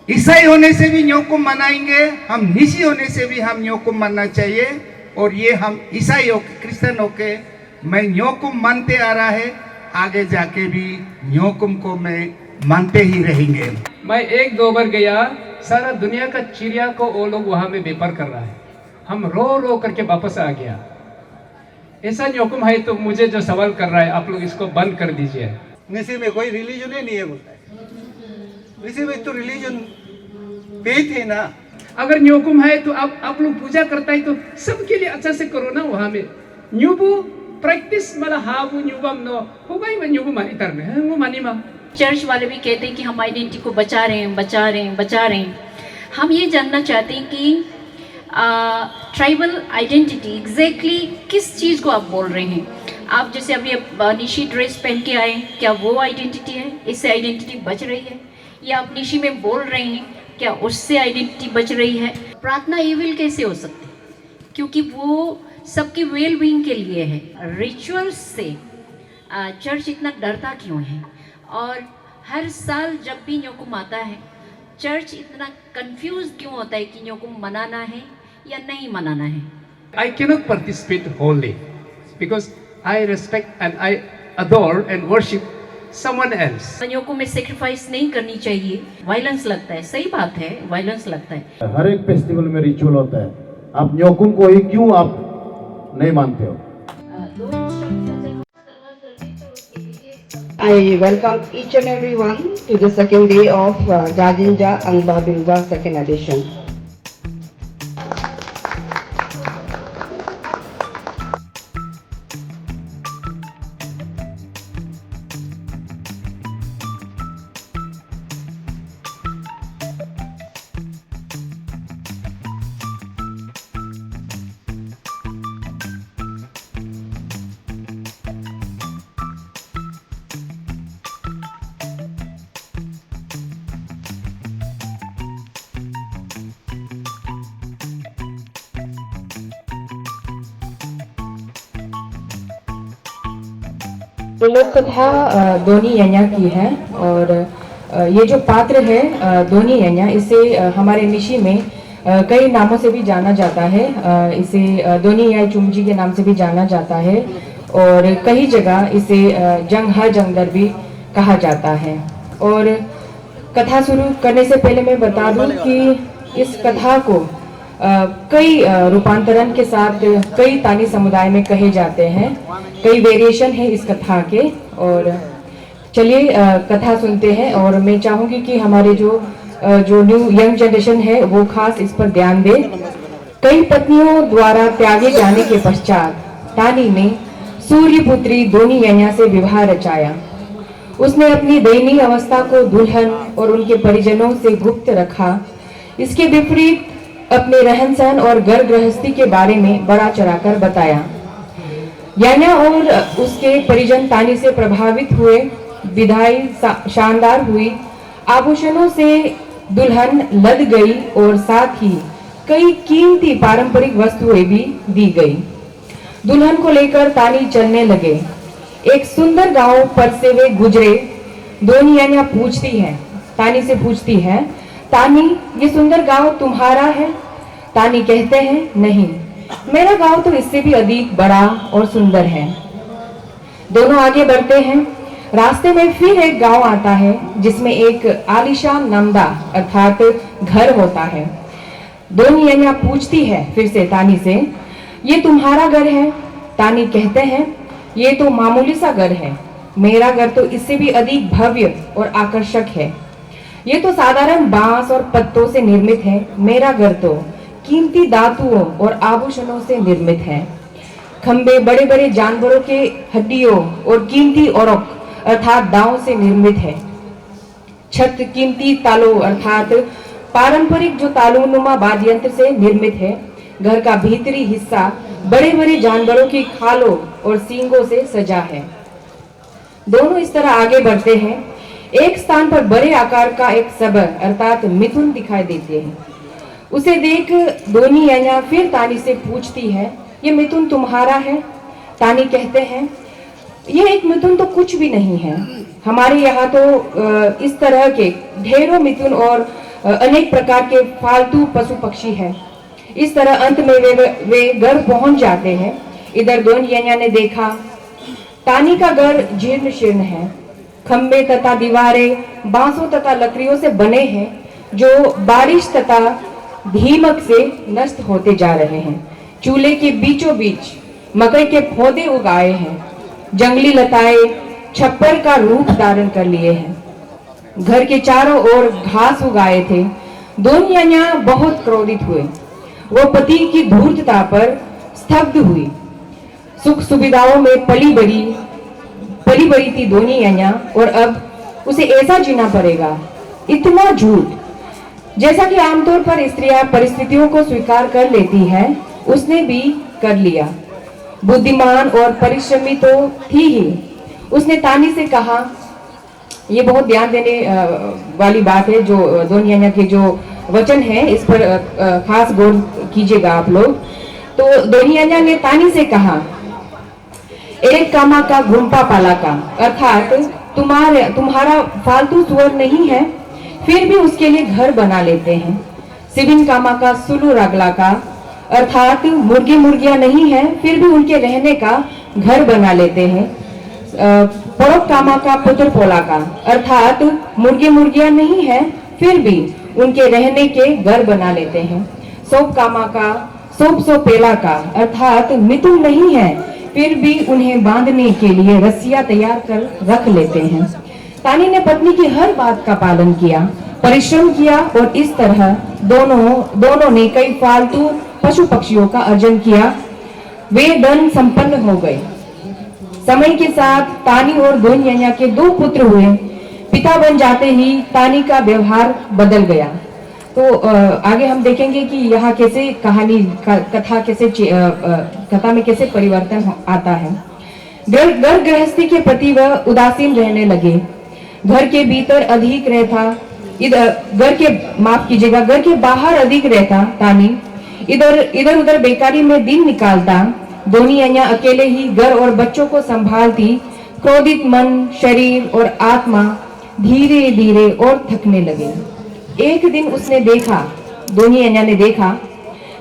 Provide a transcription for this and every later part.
ईसाई होने से भी न्योकुम मनाएंगे, हम निशी होने से भी हम न्योकुम मानना चाहिए। और ये हम ईसाई होके क्रिश्चियन होके मैं न्योकुम मानते आ रहा है, आगे जाके भी न्योकुम को मैं मानते ही रहेंगे। मैं 1-2 बार गया, सारा दुनिया का चिड़िया को वो लोग वहां में व्यापार कर रहा है, हम रो रो करके वापस आ गया। ऐसा न्योकुम है तो मुझे जो सवाल कर रहा है आप लोग इसको बंद कर दीजिए। निसी में कोई रिलीजन ही नहीं है बोलता है, निसी में तो रिलीजन फेथ है ना। अगर न्योकुम है तो आप लोग पूजा करता है तो सबके लिए अच्छा से करो ना। वहां में न्यूबू प्रैक्टिस मला हाबू न्यूबम नो होगा ही न्यूबू मानी तर में है वो मानी मा। चर्च वाले भी कहते हैं कि हम आइडेंटिटी को बचा रहे हैं, बचा रहे हैं, बचा रहे हैं। हम ये जानना चाहते हैं कि ट्राइबल आइडेंटिटी एग्जैक्टली किस चीज़ को आप बोल रहे हैं। आप जैसे अभी निशी ड्रेस पहन के आए, क्या वो आइडेंटिटी है? इससे आइडेंटिटी बच रही है? या आप निशी में बोल रहे हैं, क्या उससे आइडेंटिटी बच रही है? प्रार्थना इविल कैसे हो सकती है? क्योंकि वो सबकी वेल बीइंग के लिए है। रिचुअल्स से चर्च इतना डरता क्यों है? और हर साल जब भी न्योकुम आता है चर्च इतना कंफ्यूज क्यों होता है कि न्योकुम मनाना है या नहीं मनाना है? I cannot participate wholly because I respect and I adore and worship someone else. Nyokum में सेक्रीफाइस नहीं करनी चाहिए, वायलेंस लगता है। सही बात है, वायलेंस लगता है। हर एक फेस्टिवल में रिचुअल होता है, आप न्योकुम को ही क्यों आप नहीं मानते हो? I welcome each and everyone to the second day of Jajinja Angba Bilwa second edition. लोक कथा दोनी यन्या की है और ये जो पात्र है दोनी यन्या, इसे हमारे निशी में कई नामों से भी जाना जाता है। इसे दोनी या चुमजी के नाम से भी जाना जाता है और कई जगह इसे जंग हा जंगदर भी कहा जाता है। और कथा शुरू करने से पहले मैं बता दूं कि इस कथा को कई रूपांतरण के साथ कई तानी समुदाय में कहे जाते हैं, कई वेरिएशन है इस कथा के। और चलिए कथा सुनते हैं। और मैं चाहूंगी कि हमारे जो न्यू यंग जनरेशन है वो खास इस पर ध्यान दे। कई पत्नियों द्वारा त्यागे जाने के पश्चात तानी ने सूर्यपुत्री दोनी यन्या से विवाह रचाया। उसने अपनी दयनीय अवस्था को दुल्हन और उनके परिजनों से गुप्त रखा। इसके विपरीत अपने रहन सहन और घर गृहस्थी के बारे में बढ़ा चढ़ाकर बताया। यान्या और उसके परिजन तानी से प्रभावित हुए, विदाई शानदार हुई, आभूषणों से दुल्हन लद गई और साथ ही कई कीमती पारंपरिक वस्तुएं भी दी गई। दुल्हन को लेकर तानी चलने लगे। एक सुंदर गांव पर से वे गुजरे। दोनी यान्या पूछती है, तानी से पूछती है, तानी ये सुंदर गांव तुम्हारा है? तानी कहते हैं, नहीं, मेरा गांव तो इससे भी अधिक बड़ा और सुंदर है। दोनों आगे बढ़ते हैं। रास्ते में फिर एक गांव आता है जिसमें एक आलीशान नंदा अर्थात घर होता है। दोनी यान्या पूछती है फिर से तानी से, ये तुम्हारा घर है? तानी कहते हैं, ये तो मामूली सा घर है, मेरा घर तो इससे भी अधिक भव्य और आकर्षक है। ये तो साधारण बांस और पत्तों से निर्मित है, मेरा घर तो कीमती धातुओं और आभूषणों से निर्मित है। खंबे बड़े बड़े जानवरों के हड्डियों और कीमती औरक अर्थात दांव से निर्मित है। छत कीमती तालों अर्थात पारंपरिक जो तालुनुमा वाद्य यंत्र से निर्मित है। घर का भीतरी हिस्सा बड़े बड़े जानवरों की खालों और सींगों से सजा है। दोनों इस तरह आगे बढ़ते हैं। एक स्थान पर बड़े आकार का एक सबर अर्थात मिथुन दिखाई देते हैं। उसे देख दोनी यान्या फिर तानी से पूछती है, ये मिथुन तुम्हारा है? तानी कहते हैं, ये एक मिथुन तो कुछ भी नहीं है, हमारे यहाँ तो इस तरह के ढेरों मिथुन और अनेक प्रकार के फालतू पशु पक्षी है। इस तरह अंत में वे घर पहुंच जाते हैं। इधर दोनिया ने देखा तानी का घर जीर्ण शीर्ण है। खंबे तथा दीवारें बांसों तथा लकड़ियों से बने हैं जो बारिश तथा धीमक से नष्ट होते जा रहे हैं। चूल्हे के बीचों बीच मकई के पौधे उगाए हैं। जंगली लताएं छप्पर का रूप धारण कर लिए हैं। घर के चारों ओर घास उगाए थे। दोनिया बहुत क्रोधित हुए। वो पति की धूर्तता पर स्तब्ध हुई। सुख सुविधाओं में पली बड़ी थी दोनिया और अब उसे ऐसा जीना पड़ेगा। इतना झूठ। जैसा कि आमतौर पर स्त्रियां परिस्थितियों को स्वीकार कर लेती हैं, उसने भी कर लिया। बुद्धिमान और परिश्रमी तो थी ही। उसने तानी से कहा, ये बहुत ध्यान देने वाली बात है, जो दोनिया के जो वचन है इस पर खास गौर कीजिएगा आप लोग। तो दोनिया ने तानी से कहा, एक कामा का घुम्पा पाला का, अर्थात तुम्हारा फालतू सुअर नहीं है फिर भी उसके लिए घर बना लेते हैं। सिविन कामा का सुलू रगला का, अर्थात मुर्गी मुर्गियां नहीं है फिर भी उनके रहने का घर बना लेते हैं। पड़ोक कामा का पुत्र पोला का, अर्थात मुर्गी मुर्गियां नहीं है फिर भी उनके रहने के घर बना लेते हैं। सोप कामा का सोप सो पेला का, अर्थात मिथुन नहीं है फिर भी उन्हें बांधने के लिए रस्सियां तैयार कर रख लेते हैं। तानी ने पत्नी की हर बात का पालन किया, परिश्रम किया और इस तरह दोनों ने कई फालतू पशु पक्षियों का अर्जन किया। वे धन संपन्न हो गए। समय के साथ तानी और दोनिया के 2 पुत्र हुए। पिता बन जाते ही तानी का व्यवहार बदल गया। तो आगे हम देखेंगे कि यहाँ कैसे कथा में कैसे परिवर्तन आता है। घर गृहस्थी के प्रति वह उदासीन रहने लगे। घर के भीतर अधिक रहता, घर के बाहर अधिक रहता तानी। इधर उधर बेकारी में दिन निकालता। दोनिया अकेले ही घर और बच्चों को संभालती। क्रोधित मन, शरीर और आत्मा धीरे धीरे और थकने लगे। एक दिन उसने देखा, दोनिया ने देखा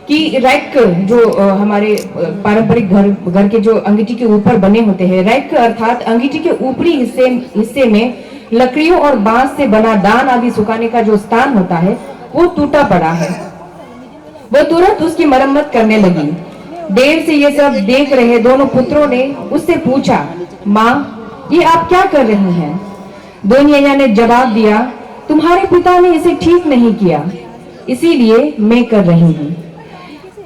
कि रैक जो हमारे पारंपरिक घर के जो अंगीठी के ऊपर बने होते हैं, रैक अर्थात अंगीठी के ऊपरी हिस्से में लकड़ियों और बांस से बना दान आदि सुखाने का जो स्थान होता है वो टूटा पड़ा है। वो तुरंत उसकी मरम्मत करने लगी। देर से ये सब देख रहे दोनों पुत्रों ने उससे पूछा, माँ ये आप क्या कर रही हैं? दोनिया ने जवाब दिया, तुम्हारे पिता ने इसे ठीक नहीं किया, इसीलिए मैं कर रही हूँ।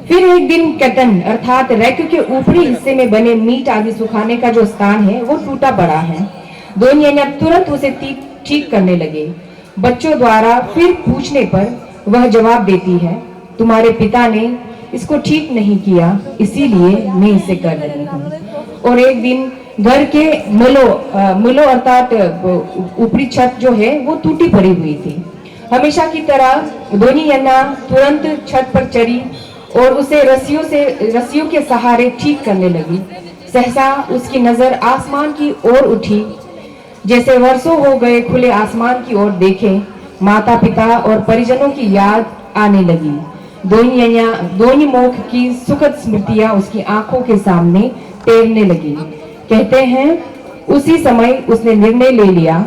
फिर एक दिन कटन अर्थात रैक के ऊपरी हिस्से में बने मीट आदि सुखाने का जो स्थान है वो टूटा पड़ा है। दोनिया तुरंत उसे ठीक करने लगे। बच्चों द्वारा फिर पूछने पर वह जवाब देती है, तुम्हारे पिता ने इसको ठीक नहीं किया, इसीलिए मैं इसे कर रही हूँ। और एक दिन घर के मुलो अर्थात ऊपरी छत जो है वो टूटी पड़ी हुई थी। हमेशा की तरह दोनिया तुरंत छत पर चढ़ी और उसे रस्सियों के सहारे ठीक करने लगी। सहसा उसकी नजर आसमान की ओर उठी। जैसे वर्षों हो गए खुले आसमान की ओर देखे, माता पिता और परिजनों की याद आने लगी। दोनिमुख की सुखद स्मृतियां उसकी आंखों के सामने तैरने लगी। कहते हैं उसी समय उसने निर्णय ले लिया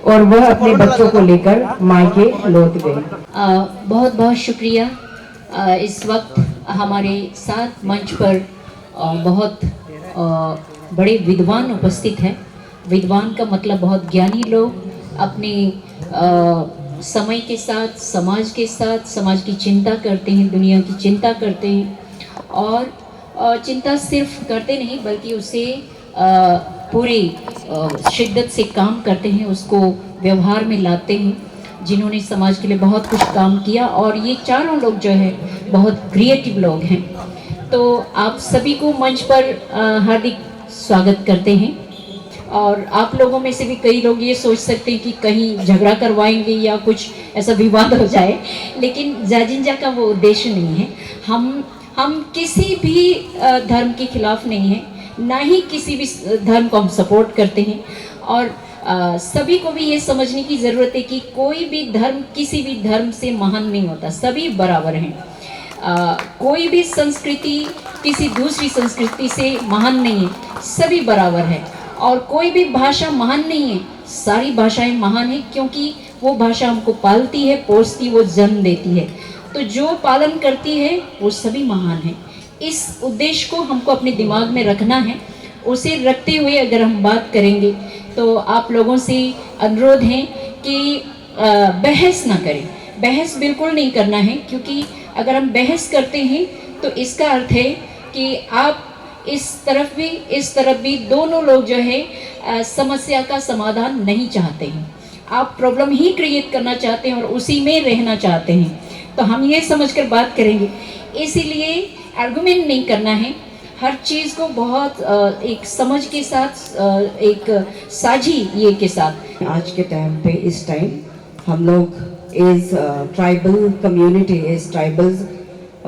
और वह अपने बच्चों को लेकर मायके लौट गए। बहुत बहुत शुक्रिया। इस वक्त हमारे साथ मंच पर बहुत बड़े विद्वान उपस्थित हैं। विद्वान का मतलब बहुत ज्ञानी लोग, अपने समय के साथ, समाज के साथ, समाज की चिंता करते हैं, दुनिया की चिंता करते हैं और चिंता सिर्फ करते नहीं बल्कि उसे पूरी शिद्दत से काम करते हैं, उसको व्यवहार में लाते हैं, जिन्होंने समाज के लिए बहुत कुछ काम किया। और ये चारों लोग जो है बहुत क्रिएटिव लोग हैं। तो आप सभी को मंच पर हार्दिक स्वागत करते हैं। और आप लोगों में से भी कई लोग ये सोच सकते हैं कि कहीं झगड़ा करवाएंगे या कुछ ऐसा विवाद हो जाए, लेकिन जाजिंजा का वो उद्देश्य नहीं है। हम किसी भी धर्म के खिलाफ नहीं हैं, ना ही किसी भी धर्म को हम सपोर्ट करते हैं। और सभी को भी ये समझने की ज़रूरत है कि कोई भी धर्म किसी भी धर्म से महान नहीं होता, सभी बराबर हैं। कोई भी संस्कृति किसी दूसरी संस्कृति से महान नहीं है, सभी बराबर है। और कोई भी भाषा महान नहीं है, सारी भाषाएं महान हैं, क्योंकि वो भाषा हमको पालती है, पोसती, वो जन्म देती है। तो जो पालन करती है वो सभी महान है। इस उद्देश्य को हमको अपने दिमाग में रखना है। उसे रखते हुए अगर हम बात करेंगे तो आप लोगों से अनुरोध है कि बहस ना करें। बहस बिल्कुल नहीं करना है, क्योंकि अगर हम बहस करते हैं तो इसका अर्थ है कि आप इस तरफ भी दोनों लोग जो है समस्या का समाधान नहीं चाहते हैं। आप प्रॉब्लम ही क्रिएट करना चाहते हैं और उसी में रहना चाहते हैं। तो हम ये समझकर बात करेंगे, इसीलिए आर्गुमेंट नहीं करना है। हर चीज़ को बहुत एक समझ के साथ, एक साझी ये के साथ। आज के टाइम पे इस टाइम हम लोग as tribal community, as tribals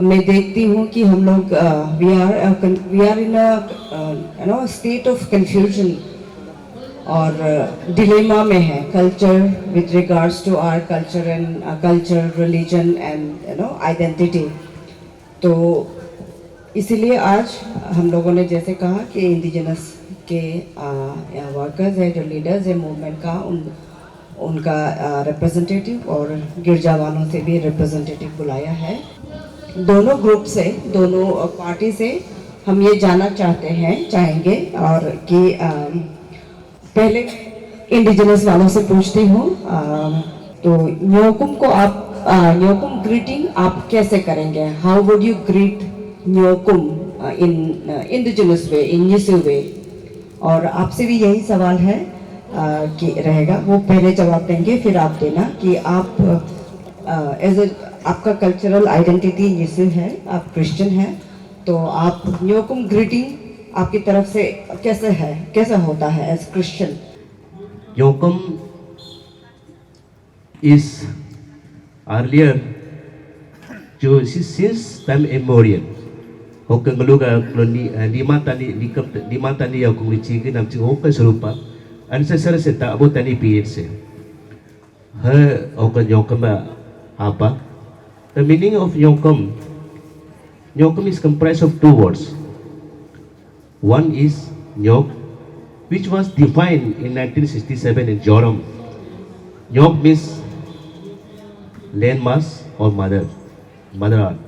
मैं देखती हूँ कि हम लोग we are in a state of confusion और डिलेमा में है। Culture with regards to our culture and culture, religion and identity. तो इसीलिए आज हम लोगों ने जैसे कहा कि इंडिजिनस के वर्कर्स है, जो लीडर्स है मूवमेंट का, उनका रिप्रेजेंटेटिव और गिरजा वालों से भी रिप्रेजेंटेटिव बुलाया है। दोनों ग्रुप से, दोनों पार्टी से हम ये जानना चाहेंगे और कि पहले इंडिजिनस वालों से पूछती हूँ, तो न्योकुम को आप न्योकुम ग्रीटिंग आप कैसे करेंगे? How would you greet Nyokum in indigenous way, in यीशु वे? और आपसे भी यही सवाल है कि रहेगा, वो पहले जवाब देंगे फिर आप देना कि आप एज ए आपका कल्चरल आइडेंटिटी यीशु है, आप क्रिश्चियन हैं, तो आप न्योकुम ग्रीटिंग आपकी तरफ से कैसे है, कैसा होता है as Christian? Nyokum is earlier since time immemorial. Hokang luga koloni lima tani yang kunglici ke nam hokang serupa ancestor se tak abo tani period se. He hokang Nyokum apa? The meaning of Nyokum is comprised of two words. One is Nyok, which was defined in 1967 in Joram. Nyok means landmass or mother earth.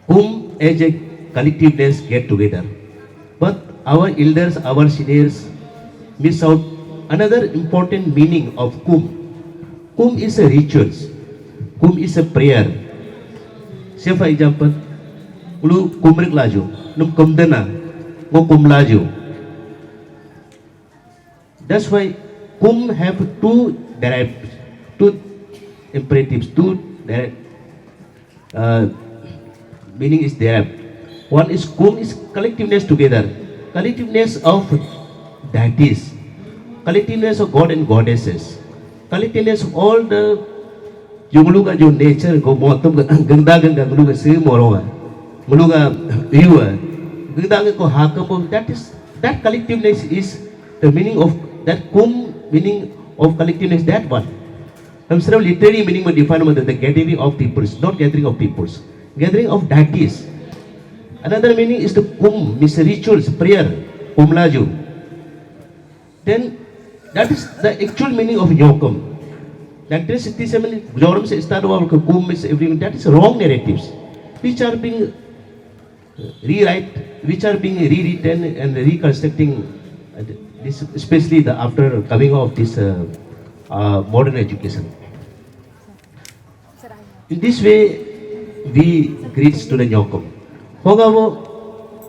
Whom as a collectiveness get together. But our elders, our seniors miss out another important meaning of Kum. Kum is a rituals. Kum is a prayer. Say for example, ulu kumrik laju, num kumdana, ngo kum laju. That's why Kum have two imperatives, meaning is derived. One is Kum is collectiveness together, collectiveness of deities, collectiveness of God and goddesses, collectiveness of all the jungluga jo nature go motum ganda guluga se moronga, muluga viewer, ganda ko hakam. That collectiveness is the meaning of that Kum, meaning of collectiveness, that one. Instead of literary meaning, we define the gathering of peoples, not gathering of peoples, gathering of deities. Another meaning is the Kum, means rituals, prayer, Kumlaju. Then that is the actual meaning of Nyokum. 1967, Joram se start about Kum is everything. That is wrong narratives, which are being rewritten and reconstructing. This, especially after coming of this modern education. In this way, we greet student Nyokum. होगा वो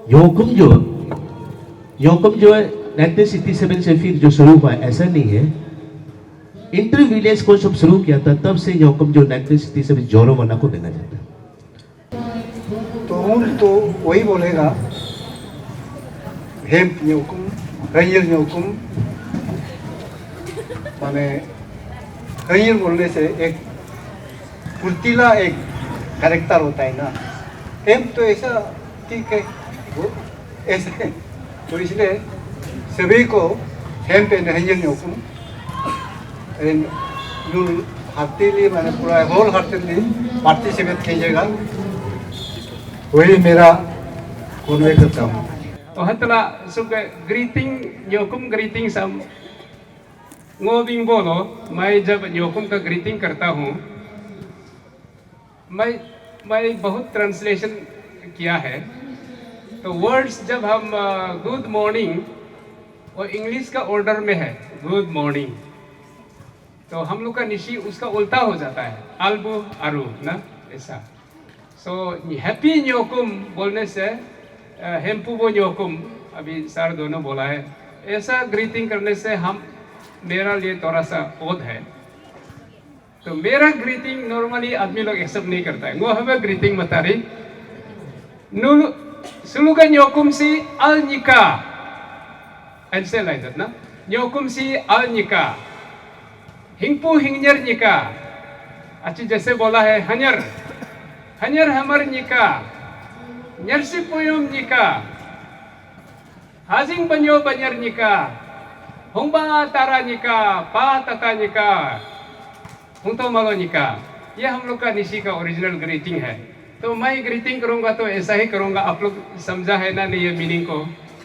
Nyokum जो है 1967 से फिर जो शुरू हुआ ऐसा नहीं है। इंटर विलेज को जब शुरू किया था तब से Nyokum जो 1967 जोरो मना को देना जाता है। तो वही बोलेगा हेम Nyokum, रंजल Nyokum, माने रंजल बोलने से एक फुर्तीला एक कैरेक्टर होता है ना। हेम तो ऐसा ठीक है, वो ऐसे तो इसलिए सभी को 캠페인 행정 요금 नुल हार्टेली मैंने पूरा होल हार्टेली पार्टिसिपेट कीजिएगा, वही मेरा कन्वे करता हूँ। Hatala suka greeting nyokum greeting sam ngobing bolo, मैं जब nyokum का greeting करता हूँ, मैं बहुत ट्रांसलेशन किया है। तो वर्ड्स जब हम गुड मॉर्निंग और इंग्लिश का ऑर्डर में है गुड मॉर्निंग, तो हम लोग का निशी उसका उल्टा हो जाता है अल्बु अरु ना ऐसा। सो हैप्पी न्योकुम बोलने से हेम्पुबो न्योकुम अभी सर दोनों बोला है, ऐसा ग्रीटिंग करने से हम मेरा लिए थोड़ा सा ओध है। तो मेरा ग्रीटिंग नॉर्मली आदमी लोग एक्सेप्ट नहीं करता है। वो हमें ग्रीटिंग बता रही नुल सुलुका न्योकुम सी अल निका ऐसे लाइक ना न्योकुम सी अल निका हिंगपू हिंगनर निका अच्छी जैसे बोला है हन्यर हन्यर हमर निका nyersi puyum nika hazing banyo banyar nika hongba tara nika pa tata nika hongto malo nika। ये हम लोग का निशी का ओरिजिनल ग्रीटिंग है। तो मैं ग्रीटिंग करूंगा तो ऐसा ही करूंगा। आप लोग समझा है ना नहीं ये मीनिंग को,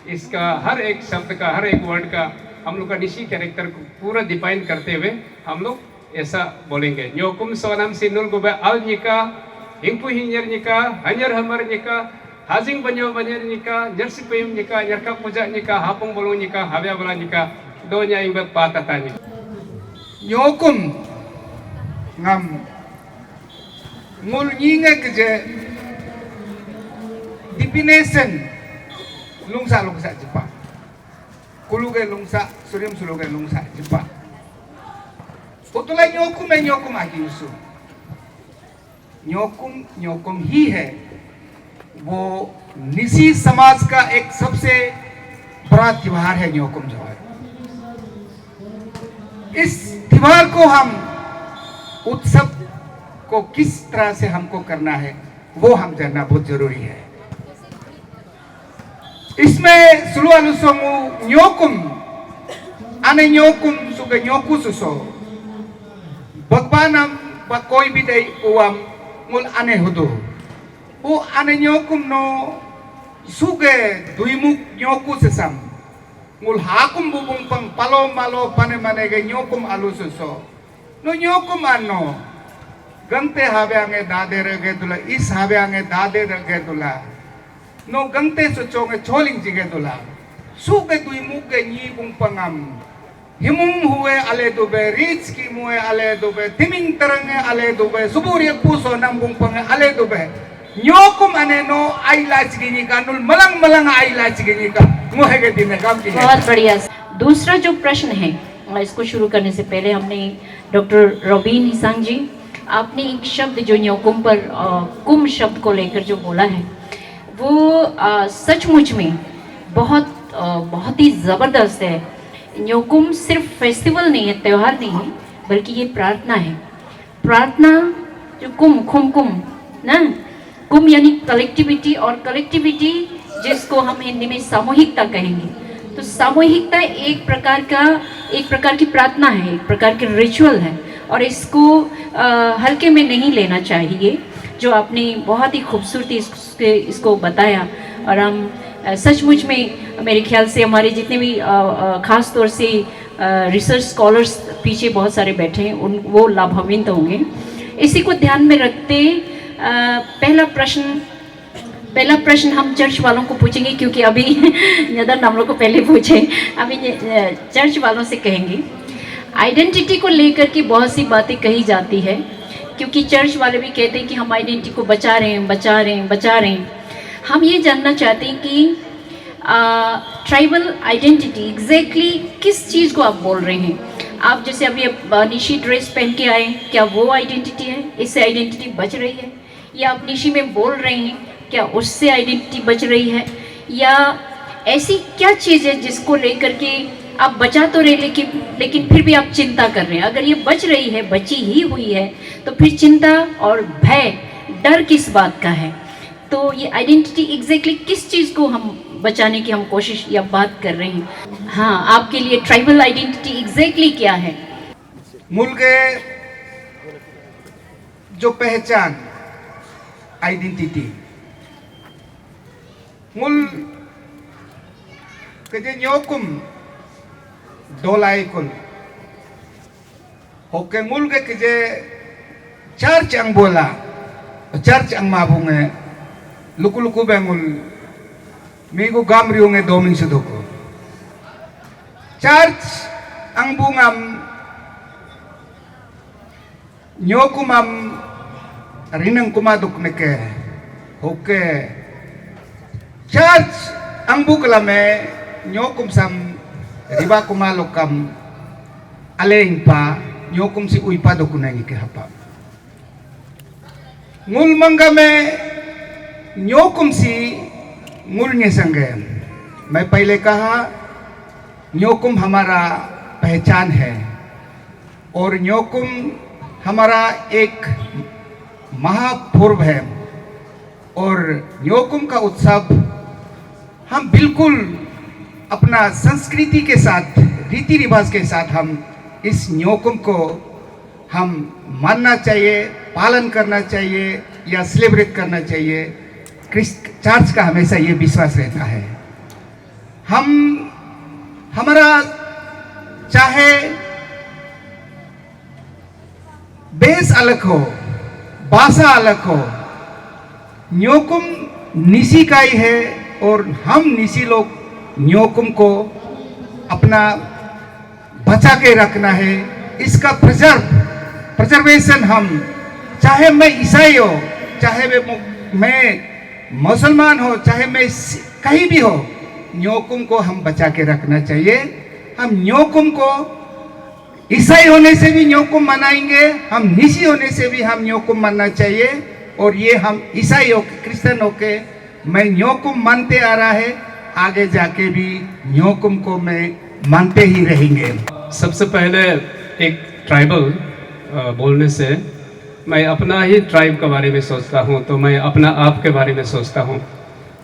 इसका हर एक शब्द का हर एक वर्ड का हम लोग का निशी कैरेक्टर को पूरा डिफाइन करते हुए हम लोग ऐसा बोलेंगे। न्योकुम सोनम सिनुल गुबे अल निका हिंगपू हिंगर निका हन्यर हमर निका हाजिंग बन्यो बन्यर निका जर्सी पेम निका यरका पूजा निका हापुंग बोलो निका हाव्या बोला निका दो न्याइंग बे पाता निका nyokum ngam ngul nyinga keje definition lungsa lungsa Jepang kuluge lungsa surim suluge lungsa Jepang utula nyokum agi usu Nyokum ही है वो निसी समाज का एक सबसे बड़ा त्योहार है। न्योकुम जो है इस त्योहार को हम उत्सव को किस तरह से हमको करना है वो हम जानना बहुत जरूरी है। इसमें सुलुआलुसोंगु न्योकुम अने न्योकुम सुगे न्योकु सुसो भगवानम बा कोई भी दे उवम ngul ane hudu u ane nyokum no suge duimuk nyoku sesam ngul hakum bubung pang palo malo pane mane ge nyokum alu suso no nyokum ano gante habeange dade rege dula is habeange dade rege dula no gante suchonge choling jige dula suge duimuk ge ni bung pangam himum huwe ale dube rich ki muwe ale dube timing terange ale dube suburi puso nambung pang ale dube nyokum ane no आइलाच गिनी का null मलंग मलंग आइलाच गिनी का मुहे के दिन काम की। बहुत बढ़िया। दूसरा जो प्रश्न है इसको शुरू करने से पहले हमने डॉक्टर रोबिन हिसांग जी आपने एक शब्द जो न्योकुम पर कुम शब्द को लेकर जो बोला है वो सचमुच में बहुत ही ज़बरदस्त है। न्योकुम सिर्फ फेस्टिवल नहीं है, त्यौहार नहीं है, बल्कि ये प्रार्थना है। प्रार्थना जो कुम ना कुम यानी कलेक्टिविटी और कलेक्टिविटी जिसको हम हिंदी में सामूहिकता कहेंगे। तो सामूहिकता एक प्रकार की प्रार्थना है, एक प्रकार की रिचुअल है और इसको हल्के में नहीं लेना चाहिए। जो आपने बहुत ही खूबसूरती इसको बताया और हम सचमुच में मेरे ख्याल से हमारे जितने भी ख़ास तौर से रिसर्च स्कॉलर्स पीछे बहुत सारे बैठे हैं वो लाभान्वित होंगे। इसी को ध्यान में रखते पहला प्रश्न हम चर्च वालों को पूछेंगे क्योंकि अभी नदर हम लोग को पहले पूछे, अभी चर्च वालों से कहेंगे। आइडेंटिटी को लेकर के बहुत सी बातें कही जाती है क्योंकि चर्च वाले भी कहते हैं कि हम आइडेंटिटी को बचा रहे हैं। हम ये जानना चाहते हैं कि ट्राइबल आइडेंटिटी एग्जैक्टली किस चीज़ को आप बोल रहे हैं। आप जैसे अभी निशी ड्रेस पहन के आए, क्या वो आइडेंटिटी है? इससे आइडेंटिटी बच रही है? या आप निशी में बोल रहे हैं, क्या उससे आइडेंटिटी बच रही है? या ऐसी क्या चीज़ है जिसको लेकर के आप बचा तो रहे लेकिन फिर भी आप चिंता कर रहे हैं? अगर ये बची ही हुई है तो फिर चिंता और भय, डर किस बात का है? तो ये आइडेंटिटी एग्जैक्टली किस चीज़ को हम बचाने की हम कोशिश या बात कर रहे हैं। हाँ, आपके लिए ट्राइबल आइडेंटिटी एग्जैक्टली क्या है? मूल के जो पहचान आइडेंटिटी मूल के जे न्योकुम दोलाई कुल होके मूल के जे church ang bola church ang mabunge luku-luku bengul migo gamriunge doming sudoko church ang bungam nyokumam rinang kumaduk neke hoke church ang buklame nyokum sam riba kumalokam aleng pa nyokum si uipa dokunangi ke hapa ngul mangame nyokum si ngulnya संगे मैं पहले कहा न्योकुम हमारा पहचान है और न्योकुम हमारा एक महापर्व है और न्योकुम का उत्सव हम बिल्कुल अपना संस्कृति के साथ रीति रिवाज के साथ हम इस न्योकुम को हम मानना चाहिए, पालन करना चाहिए या सेलिब्रेट करना चाहिए। चर्च का हमेशा ये विश्वास रहता है। हम हमारा चाहे बेस अलग हो, भाषा अलग हो, न्योकुम निसी का ही है और हम निसी लोग न्योकुम को अपना बचा के रखना है। इसका प्रिजर्वेशन हम, चाहे मैं ईसाई हो, चाहे मैं मुसलमान हो, चाहे मैं कहीं भी हो, न्योकुम को हम बचा के रखना चाहिए। हम न्योकुम को ईसाई होने से भी न्योकुम मनाएंगे, हम निसी होने से भी हम न्योकुम मानना चाहिए। और ये हम ईसाई हो के क्रिश्चियन हो के मैं न्योकुम मानते आ रहा है, आगे जाके भी न्योकुम को मैं मानते ही रहेंगे। सबसे पहले एक ट्राइबल बोलने से मैं अपना ही ट्राइब के बारे में सोचता हूँ, तो मैं अपना आप के बारे में सोचता हूँ।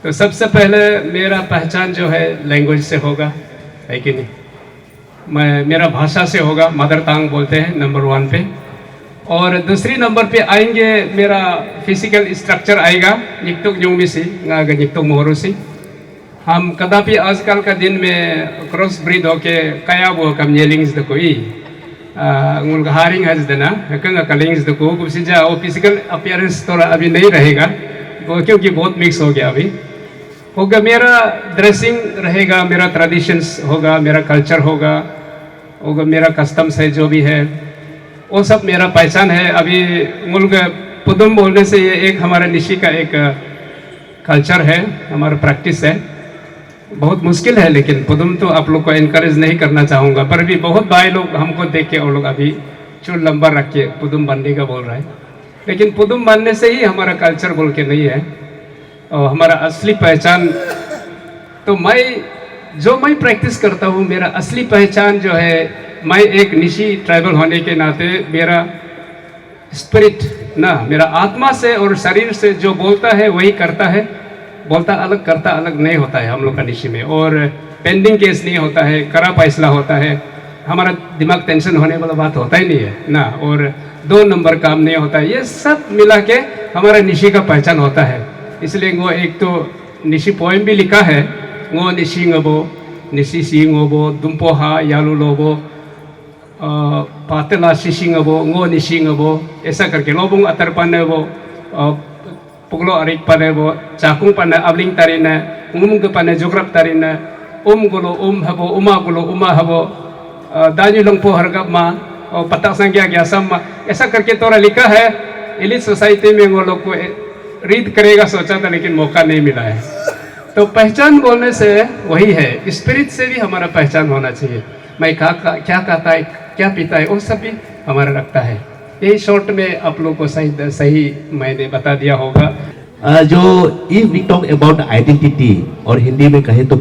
तो सबसे पहले मेरा पहचान जो है लैंग्वेज से होगा, है कि नहीं? मेरा भाषा से होगा, मदर टंग बोलते हैं नंबर 1 पे। और दूसरी नंबर पे आएंगे मेरा फिजिकल स्ट्रक्चर आएगा, निकतुक न्यूमिसी निकतुक मोहरुसी। हम कदापि आजकल का दिन में क्रॉस ब्रीड होके कया वो कम येलिंग्स द कोई उनका हारिंग है जना कंगा कलिंग्स द को कुछ जा वो फिजिकल अपीयरेंस थोड़ा अभी नहीं रहेगा वो, क्योंकि बहुत मिक्स हो गया अभी होगा। मेरा ड्रेसिंग रहेगा, मेरा ट्रेडिशंस होगा, मेरा कल्चर होगा, मेरा कस्टम्स है जो भी है, वो सब मेरा पहचान है। अभी मुल्क पुदुम बोलने से ये एक हमारा निशी का एक कल्चर है, हमारा प्रैक्टिस है। बहुत मुश्किल है, लेकिन पुदुम तो आप लोग को इनकरेज नहीं करना चाहूँगा, पर भी बहुत भाई लोग हमको देख के वो लोग अभी चूल लंबा रख के पुदुम बनने का बोल रहा है। लेकिन पुदुम बनने से ही हमारा कल्चर बोल के नहीं है, और हमारा असली पहचान तो मैं प्रैक्टिस करता हूँ, मेरा असली पहचान जो है, मैं एक निशी ट्राइबल होने के नाते मेरा स्पिरिट ना, मेरा आत्मा से और शरीर से जो बोलता है वही करता है। बोलता अलग करता अलग नहीं होता है हम लोग का निशी में, और पेंडिंग केस नहीं होता है, करा फैसला होता है, हमारा दिमाग टेंशन होने वाला बात होता ही नहीं है ना, और 2 नंबर काम नहीं होता है। ये सब मिला के हमारा निशी का पहचान होता है। इसलिए वो एक तो निशी पोएम भी लिखा है, वो निशी ngabo निशी सी ngabo दुम्पोहा यालू लोबो पातला शिशी ngabo वो निशी ngabo, ऐसा करके लोबुंग अतर पाने वो पुगलो अरिक पाने वो चाकुंग पाने अबलिंग तारीने उमुंग पाने जोग्राफ तारीने गुलो हबो उमा हबो दाजू लंगपो हरगब मा और पता संज्ञा गया सब मा, ऐसा करके थोड़ा लिखा है। एलिट सोसाइटी में वो लोग को रीड करेगा सोचा था, लेकिन मौका नहीं मिला है। तो पहचान बोलने से वही है, स्पिरिट से भी हमारा पहचान होना चाहिए। मैं क्या कहता है, क्या पीता है, वो सब भी हमारा रखता है। यही शॉर्ट में आप लोग को सही मैंने बता दिया होगा। जो if we talk about identity और हिंदी में कहे तो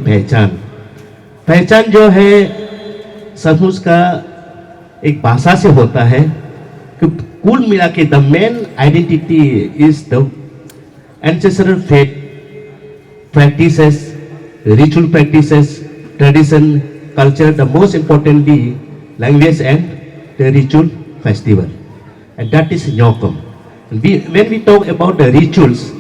पहचान जो है सचमुच का एक भाषा से होता है। कुल मिला के the main identity is the ancestral faith practices ritual practices, tradition, culture, the most importantly, language and the ritual festival. And that is Nyokum. When we talk about the rituals,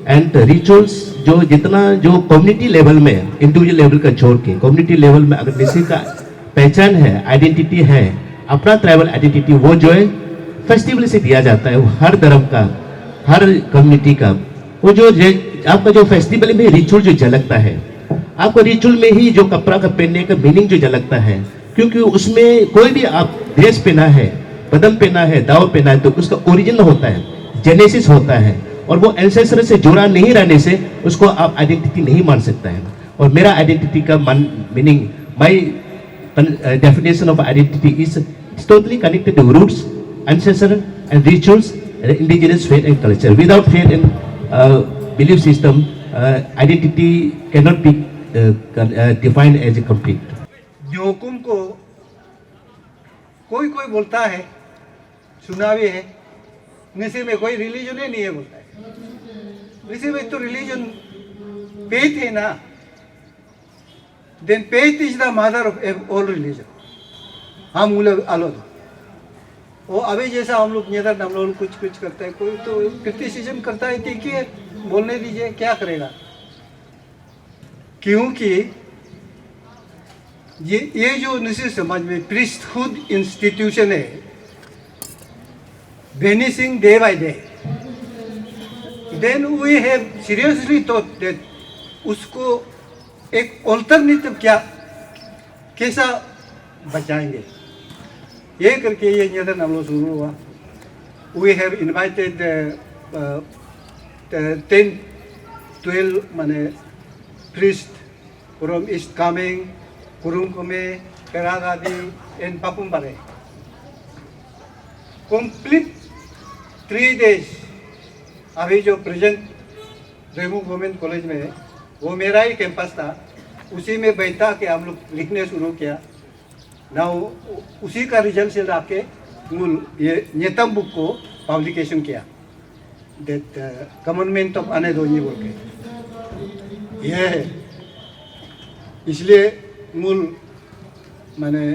and the rituals जो जितना जो community level में individual level का छोड़ के community level में अगर किसी का पहचान है, आइडेंटिटी है, अपना ट्राइबल आइडेंटिटी, वो जो है फेस्टिवल से दिया जाता है। वो हर धर्म का, हर कम्युनिटी का, वो जो आपका जो फेस्टिवल में रिचुअल जो झलकता है, आपको रिचुअल में ही जो कपड़ा का पहनने का मीनिंग जो झलकता है, क्योंकि उसमें कोई भी आप ड्रेस पहना है, बदम पहना है, दाव पहना है, तो उसका ओरिजिन होता है, जेनेसिस होता है, और वो एंसेस्टर से जुड़ा नहीं रहने से उसको आप आइडेंटिटी नहीं मान सकता है। और मेरा आइडेंटिटी का meaning, my definition of identity is totally connected to roots, ancestor and rituals, indigenous faith and culture. Without faith and belief system, identity cannot be defined as a complete. Nyokum को कोई कोई बोलता है, सुना भी है, निसे में कोई रिलीजन ही नहीं है बोलता है। निसे में तो रिलीजन faith है ना, then faith is the mother of all religion. हम उल्लेख आलो वो अभी जैसा हम लोग नेदर हम लोग कुछ करते हैं, कोई तो क्रिटिसिज्म करता है, ठीक है बोलने दीजिए, क्या करेगा। क्योंकि ये जो निश्चित समाज में प्रीस्टहुड इंस्टीट्यूशन है, vanishing day by day, then we have seriously thought that उसको एक ऑल्टरनेटिव कैसा बचाएंगे, ये करके ये नियंत्रण हम लोग शुरू हुआ। वी हैव इनवाइटेड 10-12 माने priest from East Kameng, Kurungkume, Peragadi and Papumbare. Complete 3 days अभी जो प्रेजेंट रेमू वुमेन कॉलेज में है, वो मेरा ही कैंपस था, उसी में बैठा के हम लोग लिखने शुरू किया ना। उसी का रिजल्ट से लाके मूल ये नेतम बुक को पब्लिकेशन किया, दैट कमेंटमेंट ऑफ अनेदोनी बोल के ये है। इसलिए मूल माने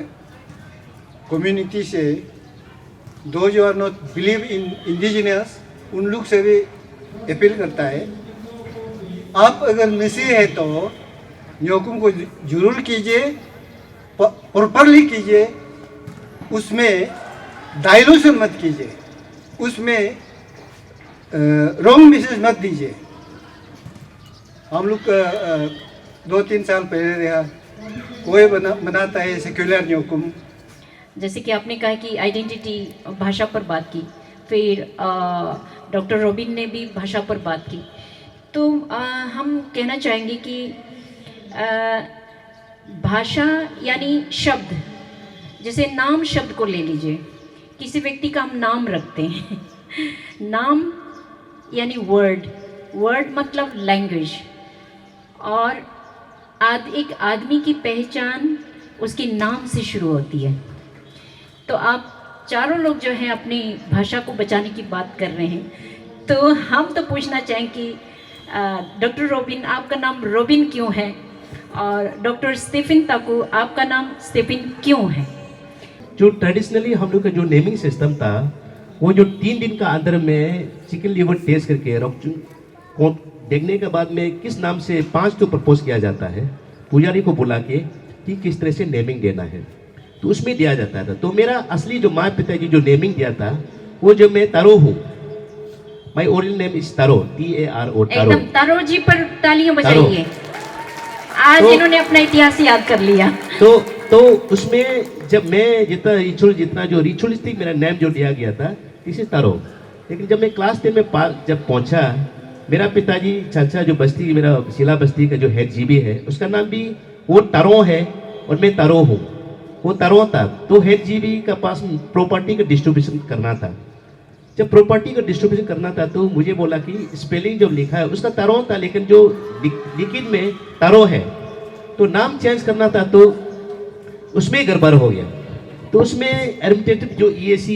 कम्युनिटी से दो जो are not believe in indigenous, उन लोग से भी अपील करता है, आप अगर निसी है तो न्योकुम को जरूर कीजिए, प्रॉपरली कीजिए, उसमें डाइल्यूशन मत कीजिए, उसमें रॉन्ग मैसेज मत दीजिए। हम लोग 2-3 साल पहले रहा, कोई बनाता है सेक्युलर न्योकुम। जैसे कि आपने कहा कि आइडेंटिटी भाषा पर बात की, फिर डॉक्टर रोबिन ने भी भाषा पर बात की, तो हम कहना चाहेंगे कि भाषा यानी शब्द, जैसे नाम शब्द को ले लीजिए, किसी व्यक्ति का हम नाम रखते हैं नाम यानी वर्ड, वर्ड मतलब लैंग्वेज, और एक आदमी की पहचान उसके नाम से शुरू होती है। तो आप चारों लोग जो हैं अपनी भाषा को बचाने की बात कर रहे हैं, तो हम तो पूछना चाहें कि डॉक्टर रोबिन, आपका नाम रोबिन क्यों है, और डॉक्टर स्टीफन ताकू, आपका नाम स्टीफन क्यों है? जो ट्रेडिशनली हम लोग का जो नेमिंग सिस्टम था, वो जो 3 दिन का अंदर में चिकन लिवर टेस्ट करके को देखने के बाद में किस नाम से 5 तो प्रपोज किया जाता है, पुजारी को बुला के कि किस तरह से नेमिंग देना है, तो उसमें दिया जाता था। तो मेरा असली जो माँ पिताजी जो नेमिंग दिया था, वो जो मैं तारो हूँ, my original name is taro, TARO, तारो। एकदम तारो जी पर तालियां बजाइए, आज तो इन्होंने अपना इतिहास याद कर लिया। तो उसमें जब मैं जितना जो रिचुअलिस्टिक मेरा नेम जो दिया गया था, दिस इज तारो। लेकिन जब मैं क्लास 10 में जब पहुंचा, मेरा पिताजी चाचा जो बस्ती, मेरा शिला बस्ती का जो हेड जीबी है, उसका नाम भी वो तारो है और मैं तारो हूँ, वो तारो था। तो हेड जीबी का पास प्रॉपर्टी का डिस्ट्रीब्यूशन करना था। जब प्रॉपर्टी का डिस्ट्रीब्यूशन करना था तो मुझे बोला कि स्पेलिंग जो लिखा है उसका तारो था, लेकिन जो लिखित में तारो है, तो नाम चेंज करना था, तो उसमें गड़बड़ हो गया। तो उसमें एडमिनिस्ट्रेटिव जो EAC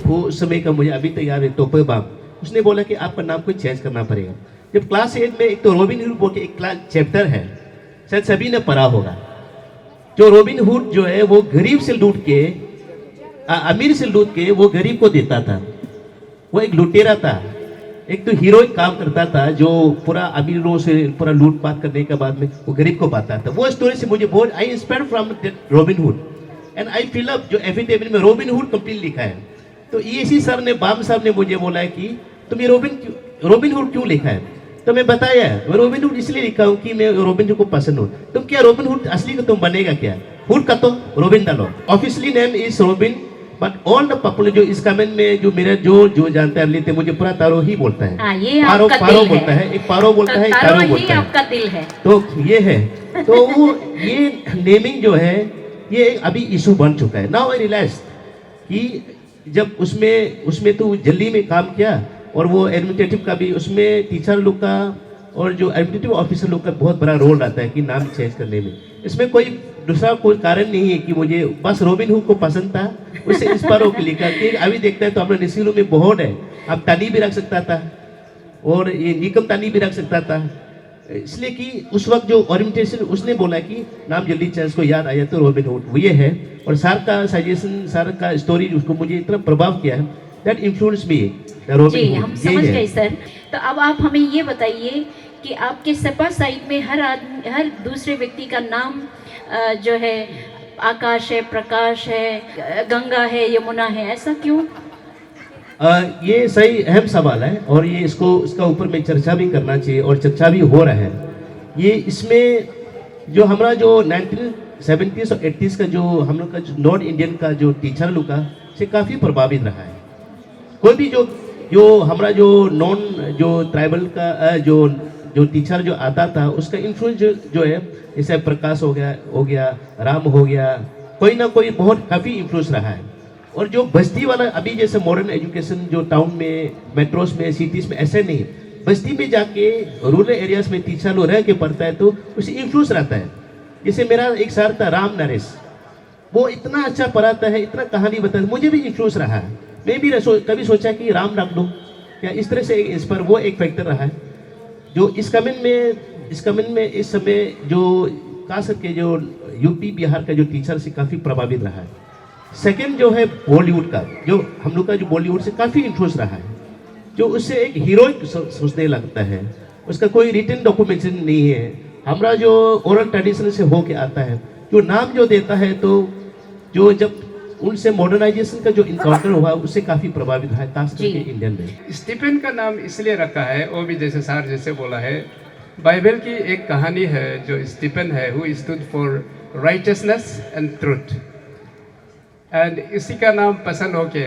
वो समय का मुझे अभी तक याद है, टोपे बाब, उसने बोला कि आपका नाम को चेंज करना पड़ेगा। जब क्लास 8 में एक तो रोबिन बोल के एक क्लास चैप्टर है, शायद सभी ने पढ़ा होगा। जो रॉबिन हुड जो है वो गरीब से लूट के अमीर से लूट के वो गरीब को देता था। वो एक लुटेरा था, एक तो हीरोइक काम करता था जो पूरा अमीरों से पूरा लूटपाट करने के बाद में वो गरीब को पाता था। वो स्टोरी से मुझे बहुत I inspire from Robin Hood and I fill up जो एफिडेविट में रॉबिन हुड कंप्लीट लिखा है। तो इसी सर ने बाम साहब ने मुझे बोला है कि तुम ये रॉबिन हुड क्यों लिखा है? तो मैं बताया मैं रॉबिन हुड इसलिए लिखा हूँ कि मैं रॉबिन हुड को पसंद हूँ। तुम क्या रॉबिन हुड असली का तुम बनेगा क्या? हुड का तो रॉबिन डालो। Officially name is robin but all the popular जो इस कमेंट में जो मेरा जो जानते हैं लेते मुझे पूरा तारो ही बोलता है। ये पारो आपका पारो दिल बोलता है, एक पारो बोलता है, एक तारो तारो ही बोलता है। आपका दिल है। तो ये है तो वो ये नेमिंग जो है ये अभी इशू बन चुका है। नाउ आई रियलाइज कि जब उसमें तो जल्दी में काम किया और वो एडमिनिस्ट्रेटिव का भी उसमें टीचर लोग का और जो एडमिनिस्ट्रेटिव ऑफिसर लोग का बहुत बड़ा रोल रहता है कि नाम चेंज करने में। इसमें कोई दूसरा कोई कारण नहीं है कि मुझे बस रॉबिन हुड को पसंद था उससे इंस्पायर होकर लिखा कि अभी देखता है तो अपने निसीलों में बहुत है। अब तानी भी रख सकता था और ये निकम तानी भी रख सकता था, इसलिए कि उस वक्त जो ओरिएंटेशन उसने बोला कि नाम जल्दी चेंज को याद आया तो रॉबिन हुड वो ये है। और सर का सजेशन सर का स्टोरी उसको मुझे इतना प्रभाव किया है दैट इन्फ्लुएंस मी जी हम समझ गए सर। तो अब आप हमें ये बताइए कि आपके सपा साइड में हर दूसरे व्यक्ति का नाम जो है आकाश है, प्रकाश है, गंगा है, यमुना है, ऐसा क्यों? ये सही अहम सवाल है और ये इसका ऊपर में चर्चा भी करना चाहिए और चर्चा भी हो रहा है। ये इसमें जो हमारा जो 1970s और 80s का जो हम लोग का नॉर्थ इंडियन का जो टीचर लोग का से काफ़ी प्रभावित रहा है। कोई भी जो हमारा जो नॉन जो ट्राइबल का जो टीचर जो आता था उसका इन्फ्लुएंस जो है जैसे प्रकाश हो गया राम हो गया, कोई ना कोई बहुत काफ़ी इन्फ्लुएंस रहा है। और जो बस्ती वाला अभी जैसे मॉडर्न एजुकेशन जो टाउन में मेट्रोस में सिटीज़ में ऐसे नहीं, बस्ती में जाके रूरल एरियाज में टीचर लोग रह के पढ़ता है तो उसे इन्फ्लुएंस रहता है। जैसे मेरा एक सर था राम नरेश, वो इतना अच्छा पढ़ाता है, इतना कहानी बताता है, मुझे भी इन्फ्लुएंस रहा है। मैं भी कभी सोचा कि राम रख लूँ क्या, इस तरह से इस पर वो एक फैक्टर रहा है जो इस कमेंट में इस समय जो खास करके जो यूपी बिहार का जो टीचर से काफ़ी प्रभावित रहा है। सेकंड जो है बॉलीवुड का जो हम लोग का जो बॉलीवुड से काफ़ी इन्फ्लुएंस रहा है, जो उससे एक हीरोइक सोचने लगता है, उसका कोई रिटन डॉक्यूमेंटेशन नहीं है, हमारा जो ओरल ट्रेडिशन से होके आता है, जो नाम जो देता है तो जो जब उनसे मॉडर्नाइजेशन का जो इनकाउंटर हुआ उससे काफ़ी प्रभावित है खास करके इंडियन में। स्टीफन का नाम इसलिए रखा है, वो भी जैसे सर जैसे बोला है, बाइबल की एक कहानी है जो स्टीफन है who stood for righteousness and truth, and इसी का नाम पसंद हो के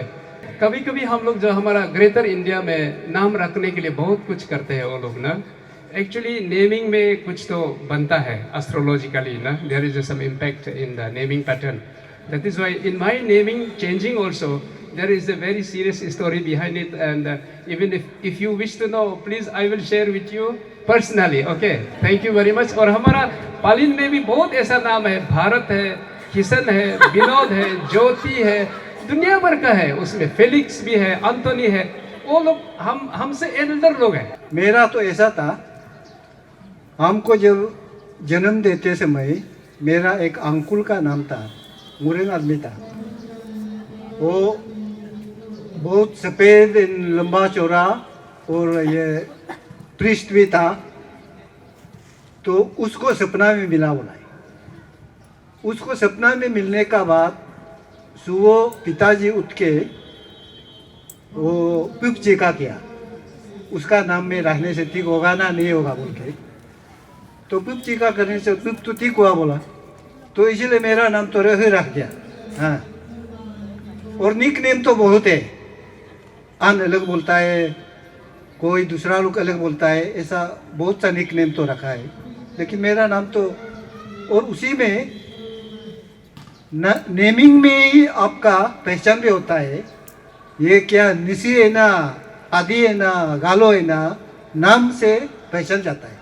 कभी कभी हम लोग जो हमारा ग्रेटर इंडिया में नाम रखने के लिए बहुत कुछ करते हैं वो लोग ना, एक्चुअली नेमिंग में कुछ तो बनता है एस्ट्रोलॉजिकली ना, there is some impact in the naming pattern. That is why in my naming changing also there is a very serious story behind it, and even if you wish to know, please I will share with you personally. Okay, thank you very much। और हमारा पालिन में भी बहुत ऐसा नाम है, भारत है, किशन है, विनोद है, ज्योति है, दुनिया भर का है, उसमें फेलिक्स भी है, एंथोनी है, वो लोग हमसे एल्डर लोग हैं। मेरा तो ऐसा था, हमको जब जन्म देते समय मेरा एक अंकुल का नाम था, मुरेन आदमी था, वो बहुत सफ़ेद लंबा चौड़ा और ये प्रिस्ट भी था। तो उसको सपना में मिला बोला, उसको सपना में मिलने का बाद सुबह पिताजी उठ के वो पिप चेका किया, उसका नाम में रखने से ठीक होगा ना नहीं होगा बोल के, तो पिप चेका करने से पिप तो ठीक हुआ बोला, तो इसलिए मेरा नाम तो रख दिया। हाँ, और निक नेम तो बहुत है, अन अलग बोलता है, कोई दूसरा लोग अलग बोलता है, ऐसा बहुत सा निक नेम तो रखा है, लेकिन मेरा नाम तो, और उसी में नेमिंग में ही आपका पहचान भी होता है, ये क्या निसी है ना, आदि है ना, गालो है ना, नाम से पहचान जाता है।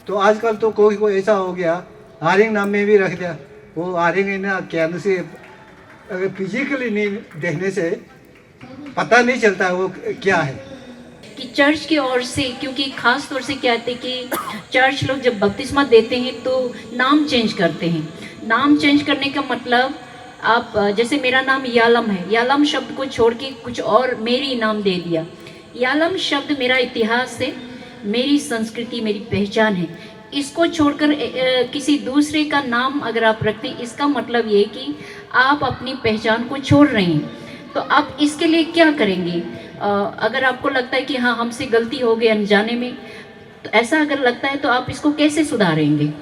तो आजकल तो कोई ऐसा हो गया आरिंग नाम में भी रख दिया, वो आरिंग है ना क्या से अगर फिजिकली नहीं देखने से पता नहीं चलता वो क्या है। कि चर्च की ओर से, क्योंकि ख़ास तौर से कहते हैं कि चर्च लोग जब बपतिस्मा देते हैं तो नाम चेंज करते हैं। नाम चेंज करने का मतलब आप जैसे मेरा नाम यालम है, यालम शब्द को छोड़ के कुछ और मेरी नाम दे दिया। यालम शब्द मेरा इतिहास है, मेरी संस्कृति, मेरी पहचान है। इसको छोड़कर किसी दूसरे का नाम अगर आप रखते हैं, इसका मतलब ये कि आप अपनी पहचान को छोड़ रहे हैं। तो आप इसके लिए क्या करेंगे? अगर आपको लगता है कि हाँ हमसे गलती हो गई अनजाने में, तो ऐसा अगर लगता है तो आप इसको कैसे सुधारेंगे?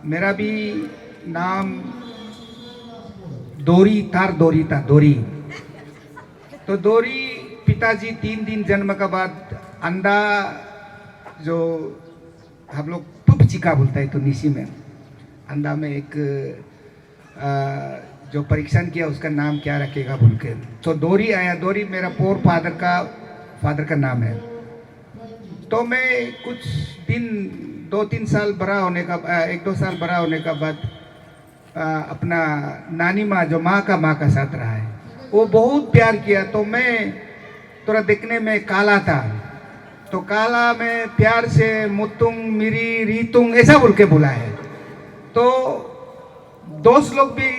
मेरा भी नाम दोरी था, दोरी। तो दोरी पिताजी 3 दिन जन्म के बाद अंडा जो हम लोग पुप चिका बोलता है तो निशी में अंडा में एक जो परीक्षण किया उसका नाम क्या रखेगा बोल के, तो दोरी आया। दोरी मेरा पोर फादर का नाम है। तो मैं कुछ दिन 2-3 साल बड़ा होने का 1-2 साल बड़ा होने का बाद अपना नानी माँ जो माँ का साथ रहा है, वो बहुत प्यार किया। तो मैं थोड़ा देखने में काला था, तो काला में प्यार से मुतुंग मिरी रीतुंग ऐसा बोल के बोला है। तो दोस्त लोग भी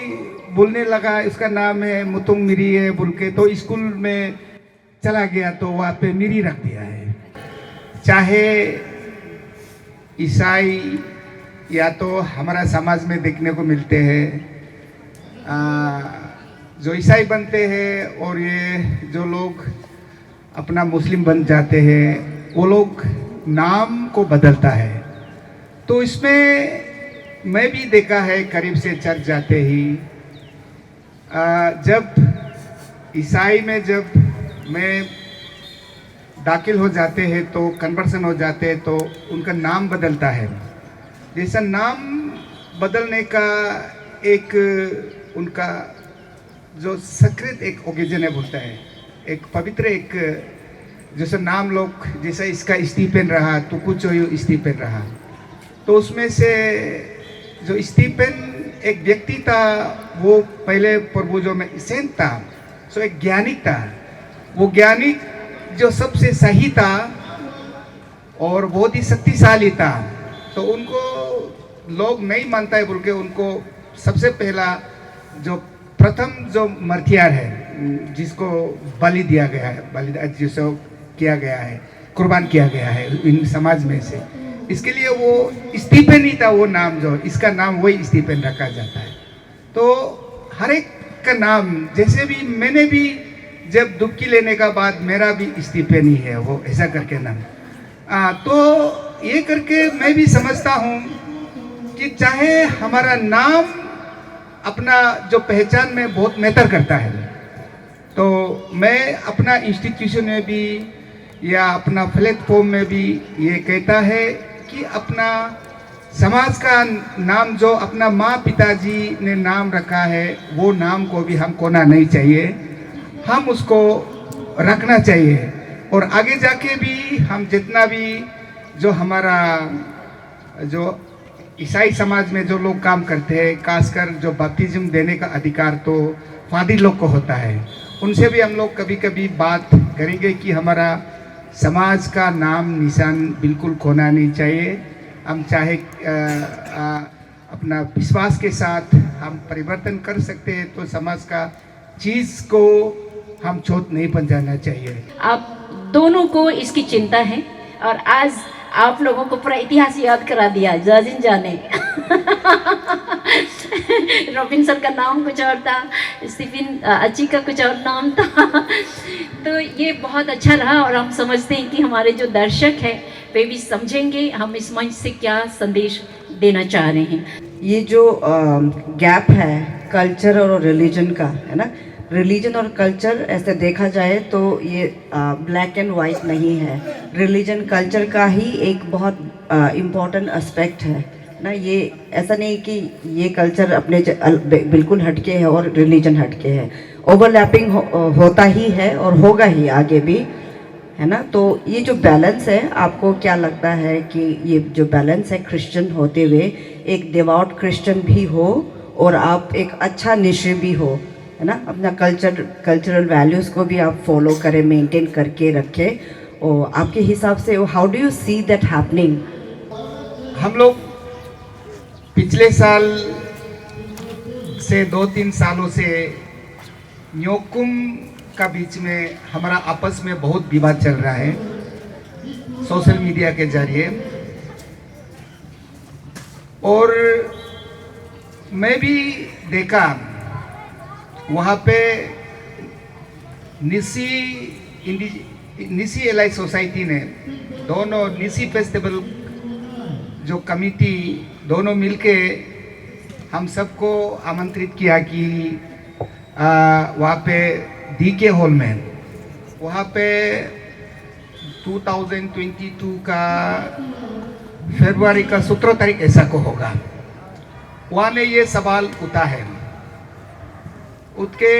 बोलने लगा इसका नाम है मुतुंग मिरी है बोल के। तो स्कूल में चला गया तो वहाँ पे मिरी रख दिया है। चाहे ईसाई या तो हमारा समाज में देखने को मिलते हैं, जो ईसाई बनते हैं और ये जो लोग अपना मुस्लिम बन जाते हैं, वो लोग नाम को बदलता है। तो इसमें मैं भी देखा है करीब से चर्च जाते ही, जब ईसाई में जब मैं दाखिल हो जाते हैं तो कन्वर्सन हो जाते हैं तो उनका नाम बदलता है। जैसा नाम बदलने का एक उनका जो सकृत एक ओकेजन है बोलता है, एक पवित्र एक जैसे नाम लोग जैसा इसका स्टीफन रहा तो कुछ स्टीफन रहा। तो उसमें से जो स्टीफन एक व्यक्ति था, वो पहले पूर्वजों में सेंट था, सो एक ज्ञानी था। वो ज्ञानी जो सबसे सही था और बहुत ही शक्तिशाली था, तो उनको लोग नहीं मानता है बोल के उनको सबसे पहला जो प्रथम जो मरथियार है जिसको बलि दिया गया है, बलि जिसको किया गया है, कुर्बान किया गया है इन समाज में से, इसके लिए वो स्टीफन ही था वो नाम, जो इसका नाम वही स्टीफन रखा जाता है। तो हर एक का नाम, जैसे भी मैंने भी जब डुबकी लेने का बाद मेरा भी स्टीफन ही है वो, ऐसा करके नाम। तो ये करके मैं भी समझता हूँ कि चाहे हमारा नाम अपना जो पहचान में बहुत मैटर करता है, तो मैं अपना इंस्टीट्यूशन में भी या अपना प्लेटफॉर्म में भी ये कहता है कि अपना समाज का नाम जो अपना माँ पिताजी ने नाम रखा है, वो नाम को भी हम खोना नहीं चाहिए, हम उसको रखना चाहिए। और आगे जाके भी हम जितना भी जो हमारा जो ईसाई समाज में जो लोग काम करते हैं, खासकर जो बपतिस्म देने का अधिकार तो फादर लोग को होता है, उनसे भी हम लोग कभी कभी बात करेंगे कि हमारा समाज का नाम निशान बिल्कुल खोना नहीं चाहिए। हम चाहे अपना विश्वास के साथ हम परिवर्तन कर सकते हैं, तो समाज का चीज़ को हम चोट नहीं पहुंचाना चाहिए। आप दोनों को इसकी चिंता है और आज आप लोगों को पूरा इतिहास याद करा दिया जाजिन जाने। रॉबिन सर का नाम कुछ और था, स्टीफन अच्छी का कुछ और नाम था। तो ये बहुत अच्छा रहा और हम समझते हैं कि हमारे जो दर्शक हैं वे भी समझेंगे हम इस मंच से क्या संदेश देना चाह रहे हैं। ये जो गैप है कल्चर और रिलीजन का, है ना, रिलीजन और कल्चर ऐसे देखा जाए तो ये ब्लैक एंड वाइट नहीं है। रिलीजन कल्चर का ही एक बहुत इम्पॉर्टेंट एस्पेक्ट है ना। ये ऐसा नहीं कि ये कल्चर अपने बिल्कुल हटके है और रिलीजन हटके है, ओवरलैपिंग होता ही है और होगा ही आगे भी, है ना। तो ये जो बैलेंस है, आपको क्या लगता है कि ये जो बैलेंस है क्रिश्चियन होते हुए एक डिवोट क्रिश्चियन भी हो और आप एक अच्छा निश्चय भी हो, है ना, अपना कल्चरल वैल्यूज़ को भी आप फॉलो करें, मेंटेन करके रखें। और आपके हिसाब से how do you see that happening? हम लोग पिछले साल से 2-3 सालों से न्योकुम का बीच में हमारा आपस में बहुत विवाद चल रहा है सोशल मीडिया के जरिए। और मैं भी देखा वहाँ पे निसी एलाई सोसाइटी ने दोनों निसी फेस्टिवल जो कमिटी दोनों मिलके हम सबको आमंत्रित किया कि वहाँ पे डीके हॉल में वहाँ पे 2022 का फरवरी का 17 तारीख ऐसा को होगा। वहाँ ने ये सवाल उठा है, उसके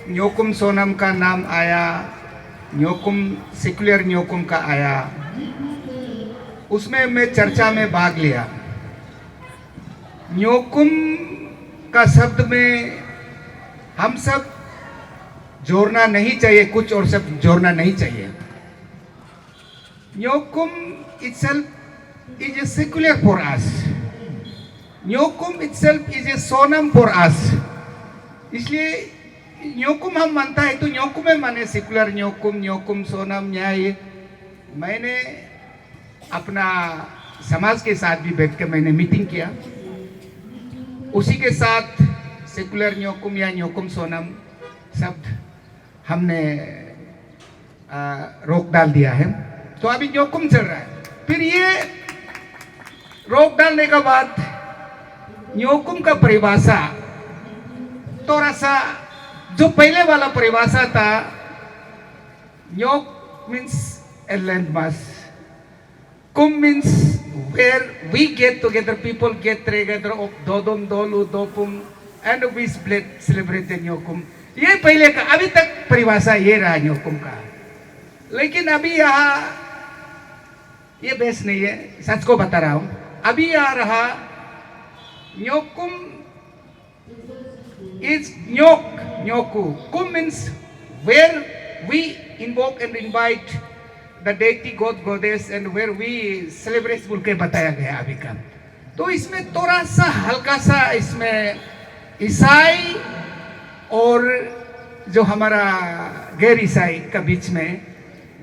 न्योकुम सोनम का नाम आया, न्योकुम सेकुलर न्योकुम का आया, उसमें मैं चर्चा में भाग लिया। न्योकुम का शब्द में हम सब जोड़ना नहीं चाहिए, कुछ और शब्द जोड़ना नहीं चाहिए। Nyokum itself is a secular for us. Nyokum itself is a Sonam for us. इसलिए न्योकुम हम मानता है तो न्योकुम में माने सेकुलर न्योकुम, न्योकुम सोनम न्याय। मैंने अपना समाज के साथ भी बैठ के मैंने मीटिंग किया, उसी के साथ सेकुलर न्योकुम या न्योकुम सोनम शब्द हमने रोक डाल दिया है। तो अभी न्योकुम चल रहा है। फिर ये रोक डालने के बाद न्योकुम का परिभाषा थोड़ा सा जो पहले वाला परिभाषा था, न्योक मीन्स ए लैंडमास, कुम means where we get together, people get together of Dodom, Dolu, Dopum, and we celebrate the Nyokum. ये पहले का, अभी तक परिभाषा ये रहा न्योकुम का। लेकिन अभी यहाँ ये बेस नहीं है, सच को बता रहा हूँ। अभी आ रहा न्योकुम is न्योक, न्योकु। कुम means where we invoke and invite the deity god goddess and where we celebrate बोल के बताया गया अभी का। तो इसमें थोड़ा सा हल्का सा इसमें ईसाई और जो हमारा गैर ईसाई का बीच में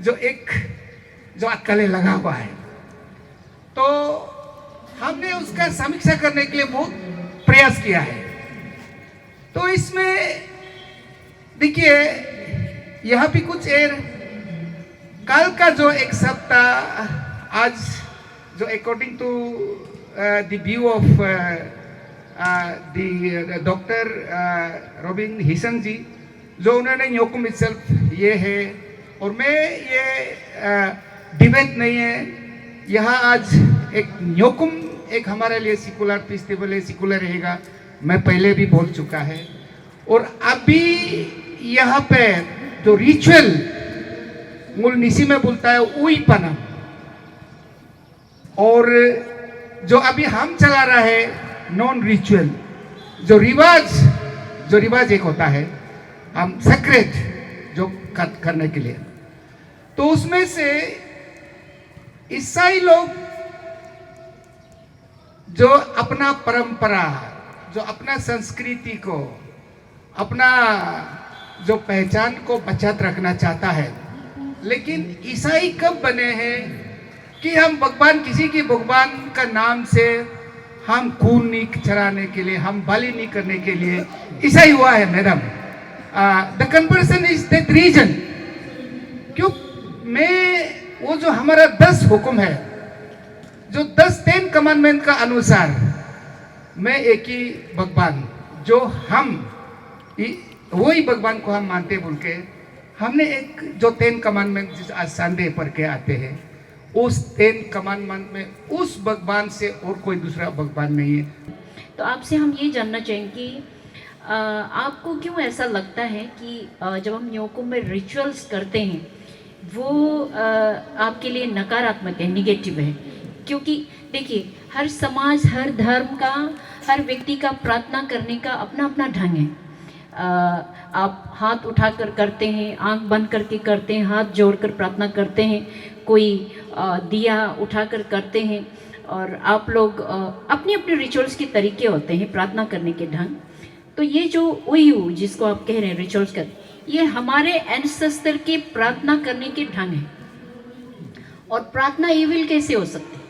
जो एक जो अक्कले लगा हुआ है, तो हमने उसका समीक्षा करने के लिए बहुत प्रयास किया है। तो इसमें देखिए यहाँ भी कुछ कल का जो एक सप्ताह आज जो according to the view of the doctor Robin Hisan ji, जो उन्होंने न्योकुम इटसेल्फ ये है, और मैं ये डिबेट नहीं है यहाँ। आज एक न्योकुम एक हमारे लिए सेकुलर फेस्टिवल है, सेकुलर रहेगा, मैं पहले भी बोल चुका है। और अभी यहाँ पे जो रिचुअल मूल निसी में बोलता है उईपना, और जो अभी हम चला रहा है नॉन रिचुअल, जो रिवाज एक होता है हम सेक्रेट जो करने के लिए, तो उसमें से ईसाई लोग जो अपना परंपरा, जो अपना संस्कृति को, अपना जो पहचान को बचात रखना चाहता है। लेकिन ईसाई कब बने हैं कि हम भगवान, किसी की भगवान का नाम से हम खून नहीं चढ़ाने के लिए, हम बलि नहीं करने के लिए ईसाई हुआ है madam. The conversion is that reason. क्यों? मैं वो जो हमारा 10 हुक्म है, जो 10 कमांडमेंट का अनुसार मैं एक ही भगवान, जो हम वही भगवान को हम मानते बोल के हमने एक जो 10 कमांडमेंट जिस आज संडे पढ़ के आते हैं, उस 10 कमांडमेंट में उस भगवान से और कोई दूसरा भगवान नहीं है। तो आपसे हम ये जानना चाहेंगे कि आपको क्यों ऐसा लगता है कि जब हम न्योकुम में रिचुअल्स करते हैं वो आपके लिए नकारात्मक है, निगेटिव है? क्योंकि देखिए हर समाज, हर धर्म का, हर व्यक्ति का प्रार्थना करने का अपना अपना ढंग है। आप हाथ उठाकर करते हैं, आंख बंद करके करते हैं, हाथ जोड़कर प्रार्थना करते हैं, कोई दिया उठाकर करते हैं, और आप लोग अपने अपने रिचुअल्स के तरीके होते हैं प्रार्थना करने के ढंग। तो ये जो उयू जिसको आप कह रहे हैं रिचुअल्स का, ये हमारे एंसेस्टर के प्रार्थना करने के ढंग है। और प्रार्थना इविल कैसे हो सकती है?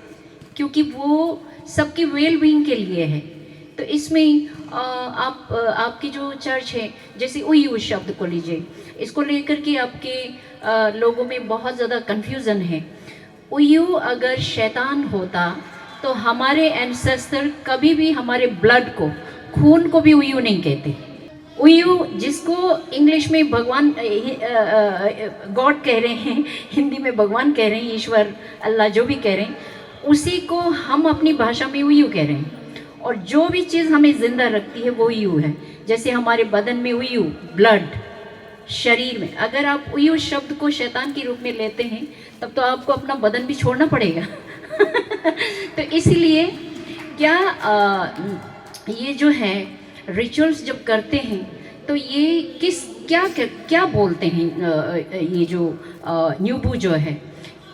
क्योंकि वो सबकी वेल बीइंग के लिए है। तो इसमें आपकी जो चर्च है, जैसे उयू शब्द को लीजिए, इसको लेकर के आपके लोगों में बहुत ज़्यादा कन्फ्यूज़न है। उयू अगर शैतान होता तो हमारे एंसेस्टर कभी भी हमारे ब्लड को, खून को भी उयू नहीं कहते। उयू जिसको इंग्लिश में भगवान गॉड कह रहे हैं, हिंदी में भगवान कह रहे हैं, ईश्वर अल्लाह जो भी कह रहे हैं, उसी को हम अपनी भाषा में उयू कह रहे हैं। और जो भी चीज़ हमें ज़िंदा रखती है वो उयू है। जैसे हमारे बदन में उयू, ब्लड, शरीर में, अगर आप उयू शब्द को शैतान के रूप में लेते हैं तब तो आपको अपना बदन भी छोड़ना पड़ेगा। तो इसीलिए क्या ये जो है रिचुअल्स जब करते हैं तो ये क्या बोलते हैं, ये जो न्यूबू जो है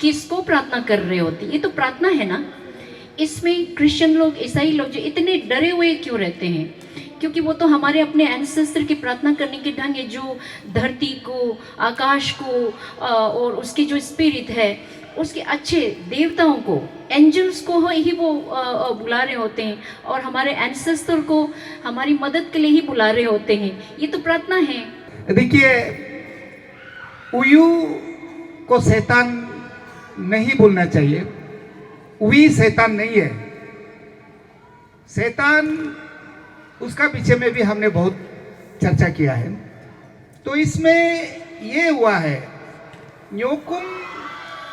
किसको प्रार्थना कर रहे होती? ये तो प्रार्थना है ना। इसमें क्रिश्चियन लोग, ईसाई लोग जो इतने डरे हुए क्यों रहते हैं? क्योंकि वो तो हमारे अपने एंसेस्टर की प्रार्थना करने के ढंग है, जो धरती को, आकाश को और उसकी जो स्पिरिट है, उसके अच्छे देवताओं को, एंजल्स को ही वो बुला रहे होते हैं, और हमारे एंसेस्टर को हमारी मदद के लिए ही बुला रहे होते हैं। ये तो प्रार्थना है। देखिए, उयू को शैतान नहीं बोलना चाहिए। उई शैतान नहीं है। शैतान, उसका पीछे में भी हमने बहुत चर्चा किया है। तो इसमें ये हुआ है, न्योकुम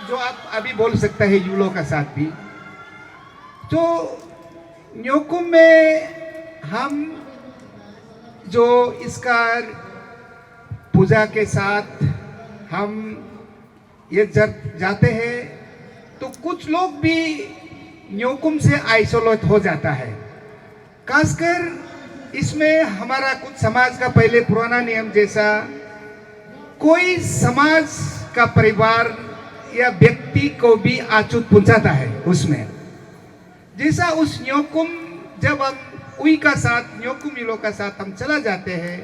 जो आप अभी बोल सकते हैं यूलो का साथ भी, तो न्योकुम में हम जो इसका पूजा के साथ हम ये जाते हैं, तो कुछ लोग भी न्योकुम से आइसोलेट हो जाता है। खासकर इसमें हमारा कुछ समाज का पहले पुराना नियम जैसा, कोई समाज का परिवार या व्यक्ति को भी अछूत पहुंचाता है उसमें, जैसा उस न्योकुम, जब हम उई का साथ, न्योकुम यूलो का साथ हम चला जाते हैं,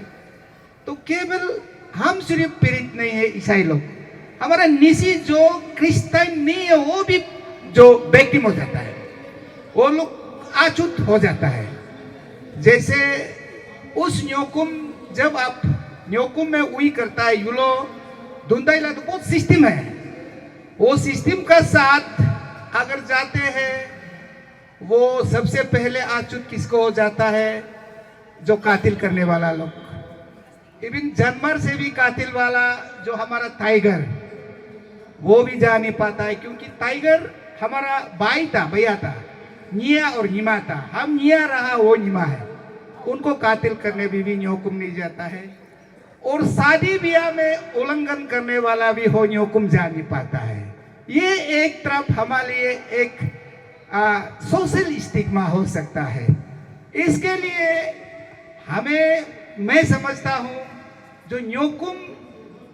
तो केवल हम सिर्फ पीड़ित नहीं है ईसाई लोग, हमारा निसी जो क्रिश्चियन नहीं है वो भी जो विक्टिम हो जाता है, वो लोग अछूत हो जाता है। जैसे उस न्योकुम, जब आप न्योकुम में उई करता है यूलो धुंधाइला, तो बहुत सिस्टम है। वो सिस्टम का साथ अगर जाते हैं, वो सबसे पहले अछूत किसको हो जाता है? जो कातिल करने वाला लोग। इवन जानवर से भी कातिल वाला जो हमारा टाइगर, वो भी जा नहीं पाता है, क्योंकि टाइगर हमारा भैया था, निया और निमा था। हम निया रहा, वो निमा है। उनको कातिल करने भी न्योकुम नहीं जाता है। और शादी ब्याह में उल्लंघन करने वाला भी हो, न्योकुम जा नहीं पाता है। ये एक तरफ हमारे लिए एक सोशल स्टिग्मा हो सकता है। इसके लिए हमें, मैं समझता हूँ, जो न्योकुम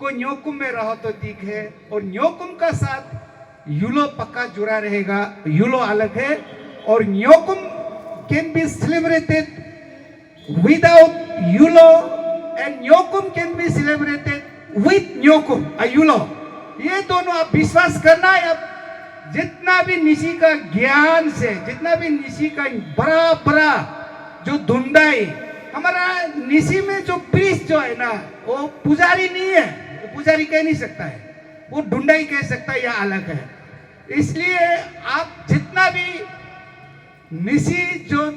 को न्योकुम में रहो तो ठीक है, और न्योकुम का साथ यूलो पक्का जुड़ा रहेगा। यूलो अलग है, और Nyokum can be celebrated without yellow, and Nyokum can be celebrated with Nyokum yellow. ये दोनों आप विश्वास करना है। अब जितना भी निशी का ज्ञान से, जितना भी निशी का बड़ा बड़ा जो धुंधाई, हमारा निशी में जो प्रीस्ट जो है ना, वो पुजारी नहीं है, वो पुजारी कह नहीं सकता है, वो ढूंढाई कह सकता है, या अलग है। इसलिए आप जितना भी निशी, जो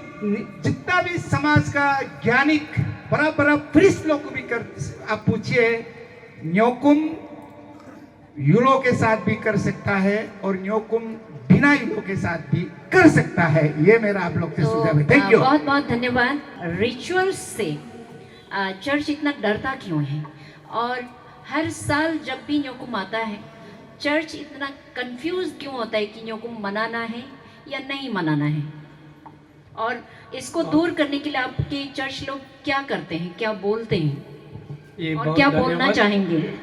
जितना भी समाज का ज्ञानिक बड़ा बड़ा प्रीस्ट लोग को भी आप पूछिए, न्योकुम यूलो के साथ भी कर सकता है, और न्योकुम बिना यूलो के साथ भी कर सकता है। ये मेरा आप लोग से सुझाव है। Thank you. बहुत बहुत धन्यवाद। रिचुअल्स से चर्च इतना डरता क्यों है? और हर साल जब भी न्योकुम आता है, चर्च इतना कंफ्यूज क्यों होता है कि न्योकुम मनाना है या नहीं मनाना है? और इसको दूर करने के लिए आपके चर्च लोग क्या करते हैं, क्या बोलते हैं ये और बहुत क्या बोलना धन्यवाद। चाहेंगे?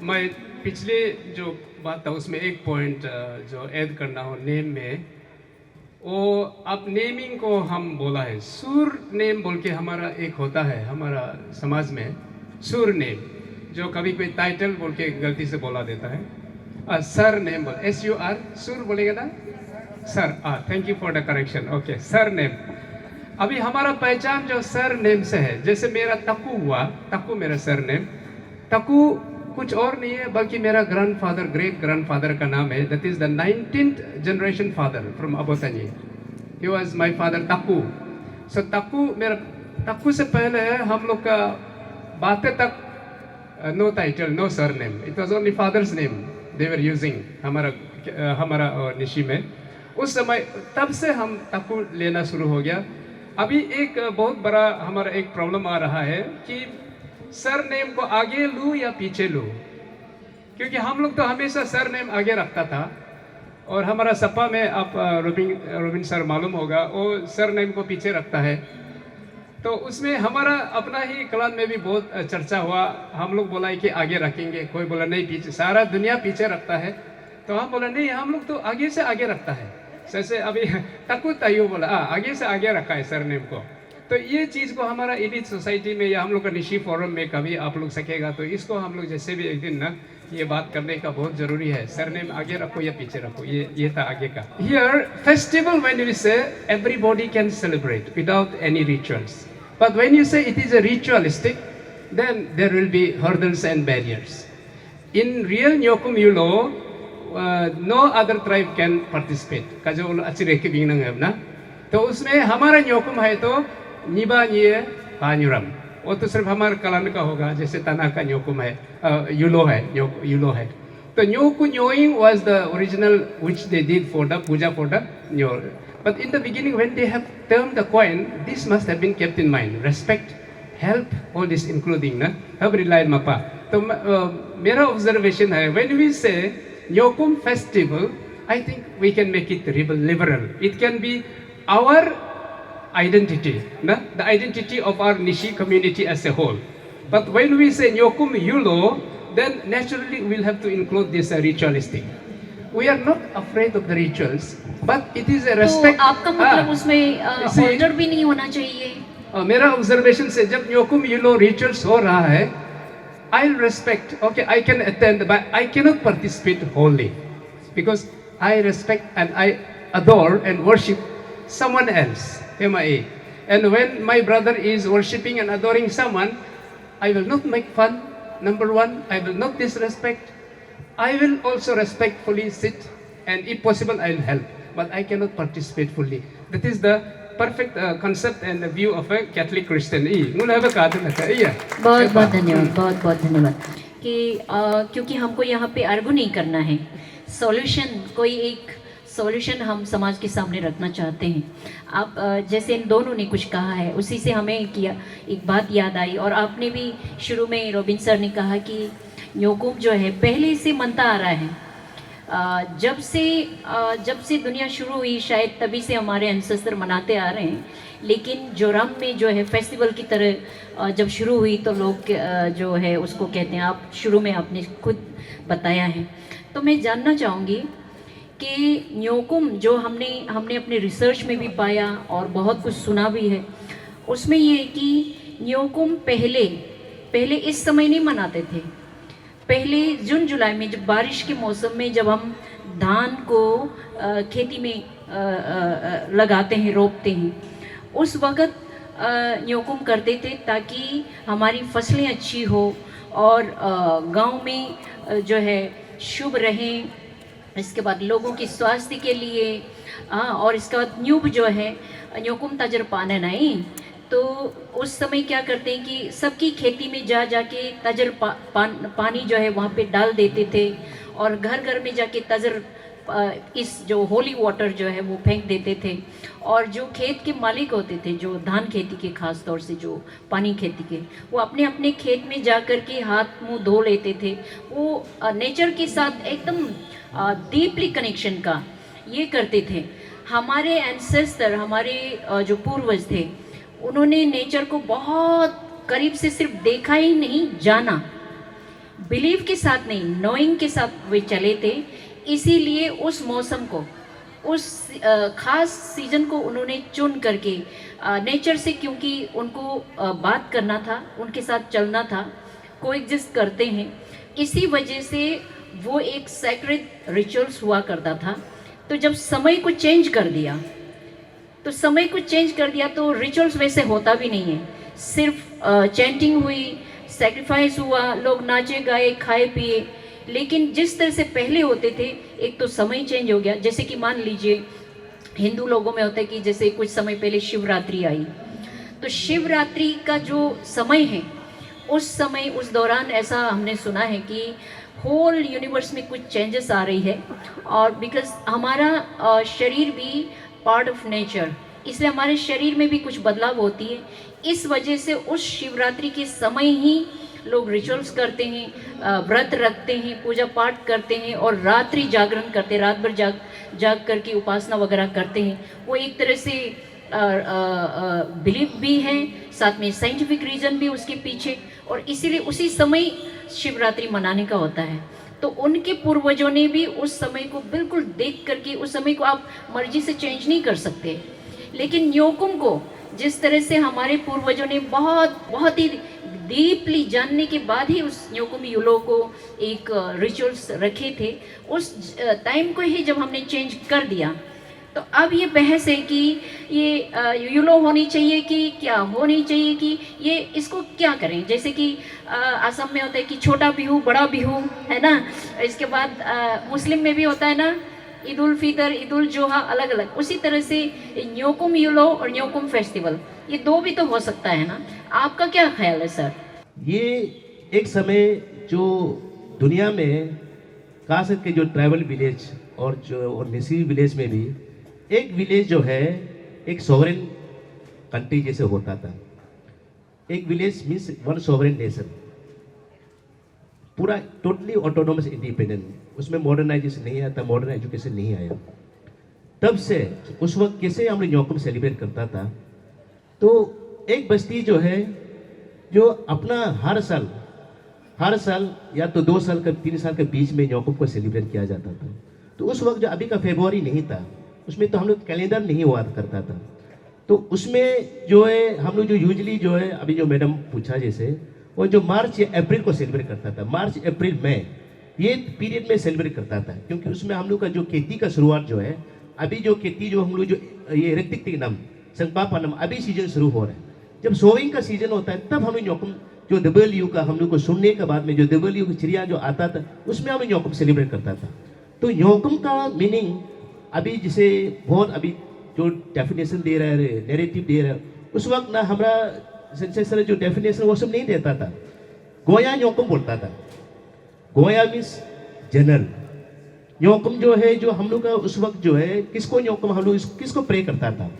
मैं पिछले जो बात था उसमें एक पॉइंट जो ऐड करना हो नेम में, वो अब नेमिंग को हम बोला है सुर नेम बोल के हमारा एक होता है हमारा समाज में, सुर नेम जो कभी कोई टाइटल बोल के गलती से बोला देता है। सर नेम बोल SUR सुर बोलेगा ना sir. Thank you for the correction. Okay sir name. अभी हमारा पहचान जो सर नेम से है, जैसे मेरा तकू हुआ, तकू मेरा सर नेम, तकू कुछ और नहीं है बल्कि मेरा ग्रैंडफादर ग्रेट ग्रैंडफादर का नाम है। That is the 19th generation father from Abotani. He was my father Taku. So Taku मेरा तकू से पहले हम लोग का बातें तक no title no surname, it was only father's name they were using हमारा निशी में। उस समय तब से हम तकू लेना शुरू हो गया। अभी एक बहुत बड़ा हमारा एक प्रॉब्लम आ रहा है कि सर नेम को आगे लूँ या पीछे लूँ, क्योंकि हम लोग तो हमेशा सर नेम आगे रखता था और हमारा सपा में आप रोबिन सर मालूम होगा वो सर नेम को पीछे रखता है। तो उसमें हमारा अपना ही क्लान में भी बहुत चर्चा हुआ। हम लोग बोला कि आगे रखेंगे, कोई बोला नहीं पीछे, सारा दुनिया पीछे रखता है। तो हम बोला नहीं हम लोग तो आगे से आगे रखता है। जैसे अभी तकू ताइयो बोला आगे से आगे रखा है सर नेम को। तो ये चीज़ को हमारा एलिट सोसाइटी में या हम लोग का निशी फोरम में कभी आप लोग सकेगा तो इसको हम लोग जैसे भी एक दिन ना ये बात करने का बहुत जरूरी है। सरनेम आगे रखो या पीछे रखो, ये था आगे का। Here festival when we say everybody can celebrate without any rituals, but when you say it is a ritualistic then there will be hurdles and barriers. In real Nyokum Yullo no other tribe can participate का जो अच्छी की Bing है ना। तो उसमें हमारा न्योकुम है तो निबा निये पान्युरम, वो तो सिर्फ हमारे कलान का होगा, जैसे तना का न्योकुम है, यूलो है, यूलो है। तो न्योकु न्योइंग was the original which they did for the puja for the न्यो। But in the beginning when they have term the coin this must have been kept in mind, respect, help, all this including ना have relied मपा। तो मेरा observation है when we say Nyokum festival I think we can make it liberal. It can be our identity, the identity of our Nishi community as a whole. But when we say Nyokum Yulo, then naturally we'll have to include this ritualistic. We are not afraid of the rituals, but it is a respect. तो आपका मतलब उसमें order भी नहीं होना चाहिए? मेरा observation से जब Nyokum Yulo rituals हो रहा है, I'll respect. Okay, I can attend, but I cannot participate wholly because I respect and I adore and worship someone else, MIA. And when my brother is worshipping and adoring someone, I will not make fun. Number one, I will not disrespect. I will also respectfully sit, and if possible, I will help. But I cannot participate fully. That is the perfect concept and the view of a Catholic Christian. बहुत बहुत धन्यवाद, बहुत बहुत धन्यवाद कि क्योंकि हमको यहाँ पे आर्गू नहीं करना है, सॉल्यूशन कोई एक सॉल्यूशन हम समाज के सामने रखना चाहते हैं। आप जैसे इन दोनों ने कुछ कहा है उसी से हमें एक बात याद आई। और आपने भी शुरू में रोबिन सर ने कहा कि न्योकुम जो है पहले से मनता आ रहा है, जब से दुनिया शुरू हुई शायद तभी से हमारे एंसेस्टर मनाते आ रहे हैं। लेकिन जोराम में जो है फेस्टिवल की तरह जब शुरू हुई तो लोग जो है उसको कहते हैं, आप शुरू में आपने खुद बताया है। तो मैं जानना चाहूँगी कि न्योकुम जो हमने अपने रिसर्च में भी पाया और बहुत कुछ सुना भी है, उसमें ये है कि न्योकुम पहले इस समय नहीं मनाते थे। पहले जून जुलाई में जब बारिश के मौसम में जब हम धान को खेती में लगाते हैं, रोपते हैं, उस वक़्त न्योकुम करते थे ताकि हमारी फसलें अच्छी हो और गांव में जो है शुभ रहें। इसके बाद लोगों की स्वास्थ्य के लिए और इसके बाद न्यूब जो है न्योकुम तजर पाने नहीं, तो उस समय क्या करते हैं कि सबकी खेती में जाके तजर पानी जो है वहाँ पे डाल देते थे और घर घर में जाके तजर इस जो होली वाटर जो है वो फेंक देते थे। और जो खेत के मालिक होते थे, जो धान खेती के ख़ास तौर से जो पानी खेती के, वो अपने अपने खेत में जा कर के हाथ मुंह धो लेते थे। वो नेचर के साथ एकदम डीपली कनेक्शन का ये करते थे। हमारे एंसेस्टर, हमारे जो पूर्वज थे, उन्होंने नेचर को बहुत करीब से सिर्फ देखा ही नहीं, जाना। बिलीव के साथ नहीं, नोइंग के साथ वे चले थे। इसीलिए उस मौसम को, उस ख़ास सीज़न को उन्होंने चुन करके नेचर से, क्योंकि उनको बात करना था, उनके साथ चलना था, कोएग्जिस्ट करते हैं, इसी वजह से वो एक सैक्रेड रिचुअल्स हुआ करता था। तो जब समय को चेंज कर दिया, तो रिचुअल्स वैसे होता भी नहीं है, सिर्फ चैंटिंग हुई, सैक्रिफाइस हुआ, लोग नाचे गाए, खाए पिए। लेकिन जिस तरह से पहले होते थे, एक तो समय चेंज हो गया। जैसे कि मान लीजिए हिंदू लोगों में होता है कि जैसे कुछ समय पहले शिवरात्रि आई, तो शिवरात्रि का जो समय है, उस समय, उस दौरान ऐसा हमने सुना है कि होल यूनिवर्स में कुछ चेंजेस आ रही है। और बिकॉज हमारा शरीर भी पार्ट ऑफ नेचर, इसलिए हमारे शरीर में भी कुछ बदलाव होती है। इस वजह से उस शिवरात्रि के समय ही लोग रिचुअल्स करते हैं, व्रत रखते हैं, पूजा पाठ करते हैं और रात्रि जागरण करते हैं, रात भर जाग करके उपासना वगैरह करते हैं। वो एक तरह से बिलीफ भी है, साथ में साइंटिफिक रीज़न भी उसके पीछे, और इसीलिए उसी समय शिवरात्रि मनाने का होता है। तो उनके पूर्वजों ने भी उस समय को बिल्कुल देख करके, उस समय को आप मर्जी से चेंज नहीं कर सकते। लेकिन न्योकुम को जिस तरह से हमारे पूर्वजों ने बहुत ही डीपली जानने के बाद ही उस न्योकुम यूलो को एक रिचुअल्स रखे थे, उस टाइम को ही जब हमने चेंज कर दिया, तो अब ये बहस है कि ये यूलो होनी चाहिए कि क्या होनी चाहिए, कि ये इसको क्या करें। जैसे कि असम में होता है कि छोटा बिहू, बड़ा बिहू, है ना। इसके बाद मुस्लिम में भी होता है ना, ईद उल फितर, ईद उल जोहा, अलग अलग। उसी तरह से न्योकुम यूलो और न्योकुम फेस्टिवल, ये दो भी तो हो सकता है ना। आपका क्या ख्याल है सर? ये एक समय जो दुनिया में खास करके जो ट्राइबल विलेज और नेसी विलेज में भी एक विलेज जो है एक सॉवरेन कंट्री जैसे होता था। एक village means one sovereign nation, पूरा टोटली ऑटोनोमस इंडिपेंडेंट। उसमें मॉडर्नाइजेशन नहीं आया था, मॉडर्न एजुकेशन नहीं आया। तब से उस वक्त कैसे हमने न्योकुम सेलिब्रेट करता था, तो एक बस्ती जो है जो अपना हर साल या तो 2 साल का 3 साल के बीच में न्योकुम को सेलिब्रेट किया जाता था। तो उस वक्त जो अभी का फरवरी नहीं था, उसमें तो हम लोग कैलेंडर नहीं हुआ करता था। तो उसमें जो है हम लोग जो यूजली जो है अभी जो मैडम पूछा जैसे, वो जो मार्च या अप्रैल को सेलिब्रेट करता था, मार्च अप्रैल मई ये पीरियड में सेलिब्रेट करता था। क्योंकि उसमें हम लोग का जो खेती का शुरुआत जो है, अभी जो खेती जो हम लोग जो ये ऋतिक नम संपापनम अभी सीजन शुरू हो रहा है। जब सोविंग का सीजन होता है तब हम न्योकुम जो डब्ल्यू का हम लोग को सुनने के बाद में जो डब्ल्यू की चिड़िया जो आता था उसमें हम न्योकुम सेलिब्रेट करता था। तो न्योकुम का मीनिंग अभी जिसे बहुत अभी जो डेफिनेशन दे रहा है, नैरेटिव दे रहा है, उस वक्त ना हमारा सेंसेसर जो डेफिनेशन वो सब नहीं देता था। गोया न्योकुम बोलता था। गोया मीन्स जनरल। न्योकुम जो है जो हम लोग का उस वक्त जो है किसको न्योकुम हम लोग किसको प्रे करता था,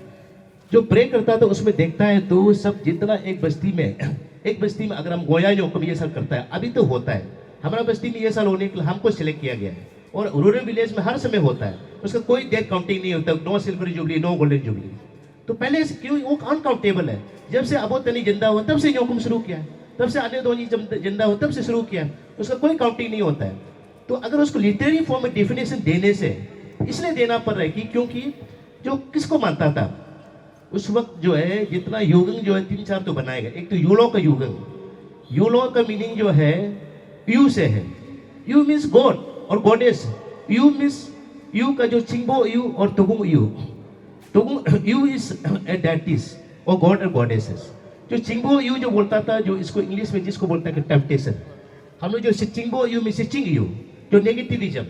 जो प्रे करता था उसमें देखता है तो सब जितना एक बस्ती में अगर हम गोया न्योकुम ये सब करता है, अभी तो होता है हमारा बस्ती में ये साल होने के लिए हमको सिलेक्ट किया गया है। और रूरल विलेज में हर समय होता है, उसका कोई डेट काउंटिंग नहीं होता, no silver jubilee, no golden jubilee. तो पहले क्यों वो अनकाउंटेबल है। जब से अबो तनी जिंदा हुआ तब से न्योकुम शुरू किया है, तब से अन्य दोनी जिंदा हुआ तब से शुरू किया है, उसका कोई काउंटिंग नहीं होता है। तो अगर उसको लिटरेरी फॉर्म में डेफिनेशन देने से इसलिए देना पड़ रहा है कि क्योंकि जो किसको मानता था उस वक्त जो है जितना युगंग जो है 3-4 तो बनाएगा। एक तो यूलो का युगंग, यूलो का मीनिंग जो है यू से है, यू मीन्स गॉड और गॉडेस। यू मीन्स यू का जो चिंगबो यू और तुगुंग यू इज ए डेटीज और गॉड और गॉडेसेस। जो चिंगबो यू जो बोलता था, जो इसको इंग्लिश में जिसको बोलता है टेम्पटेशन, हम लोग जो चिंगबो यू मीन्स चिंग यू जो नेगेटिविज्म,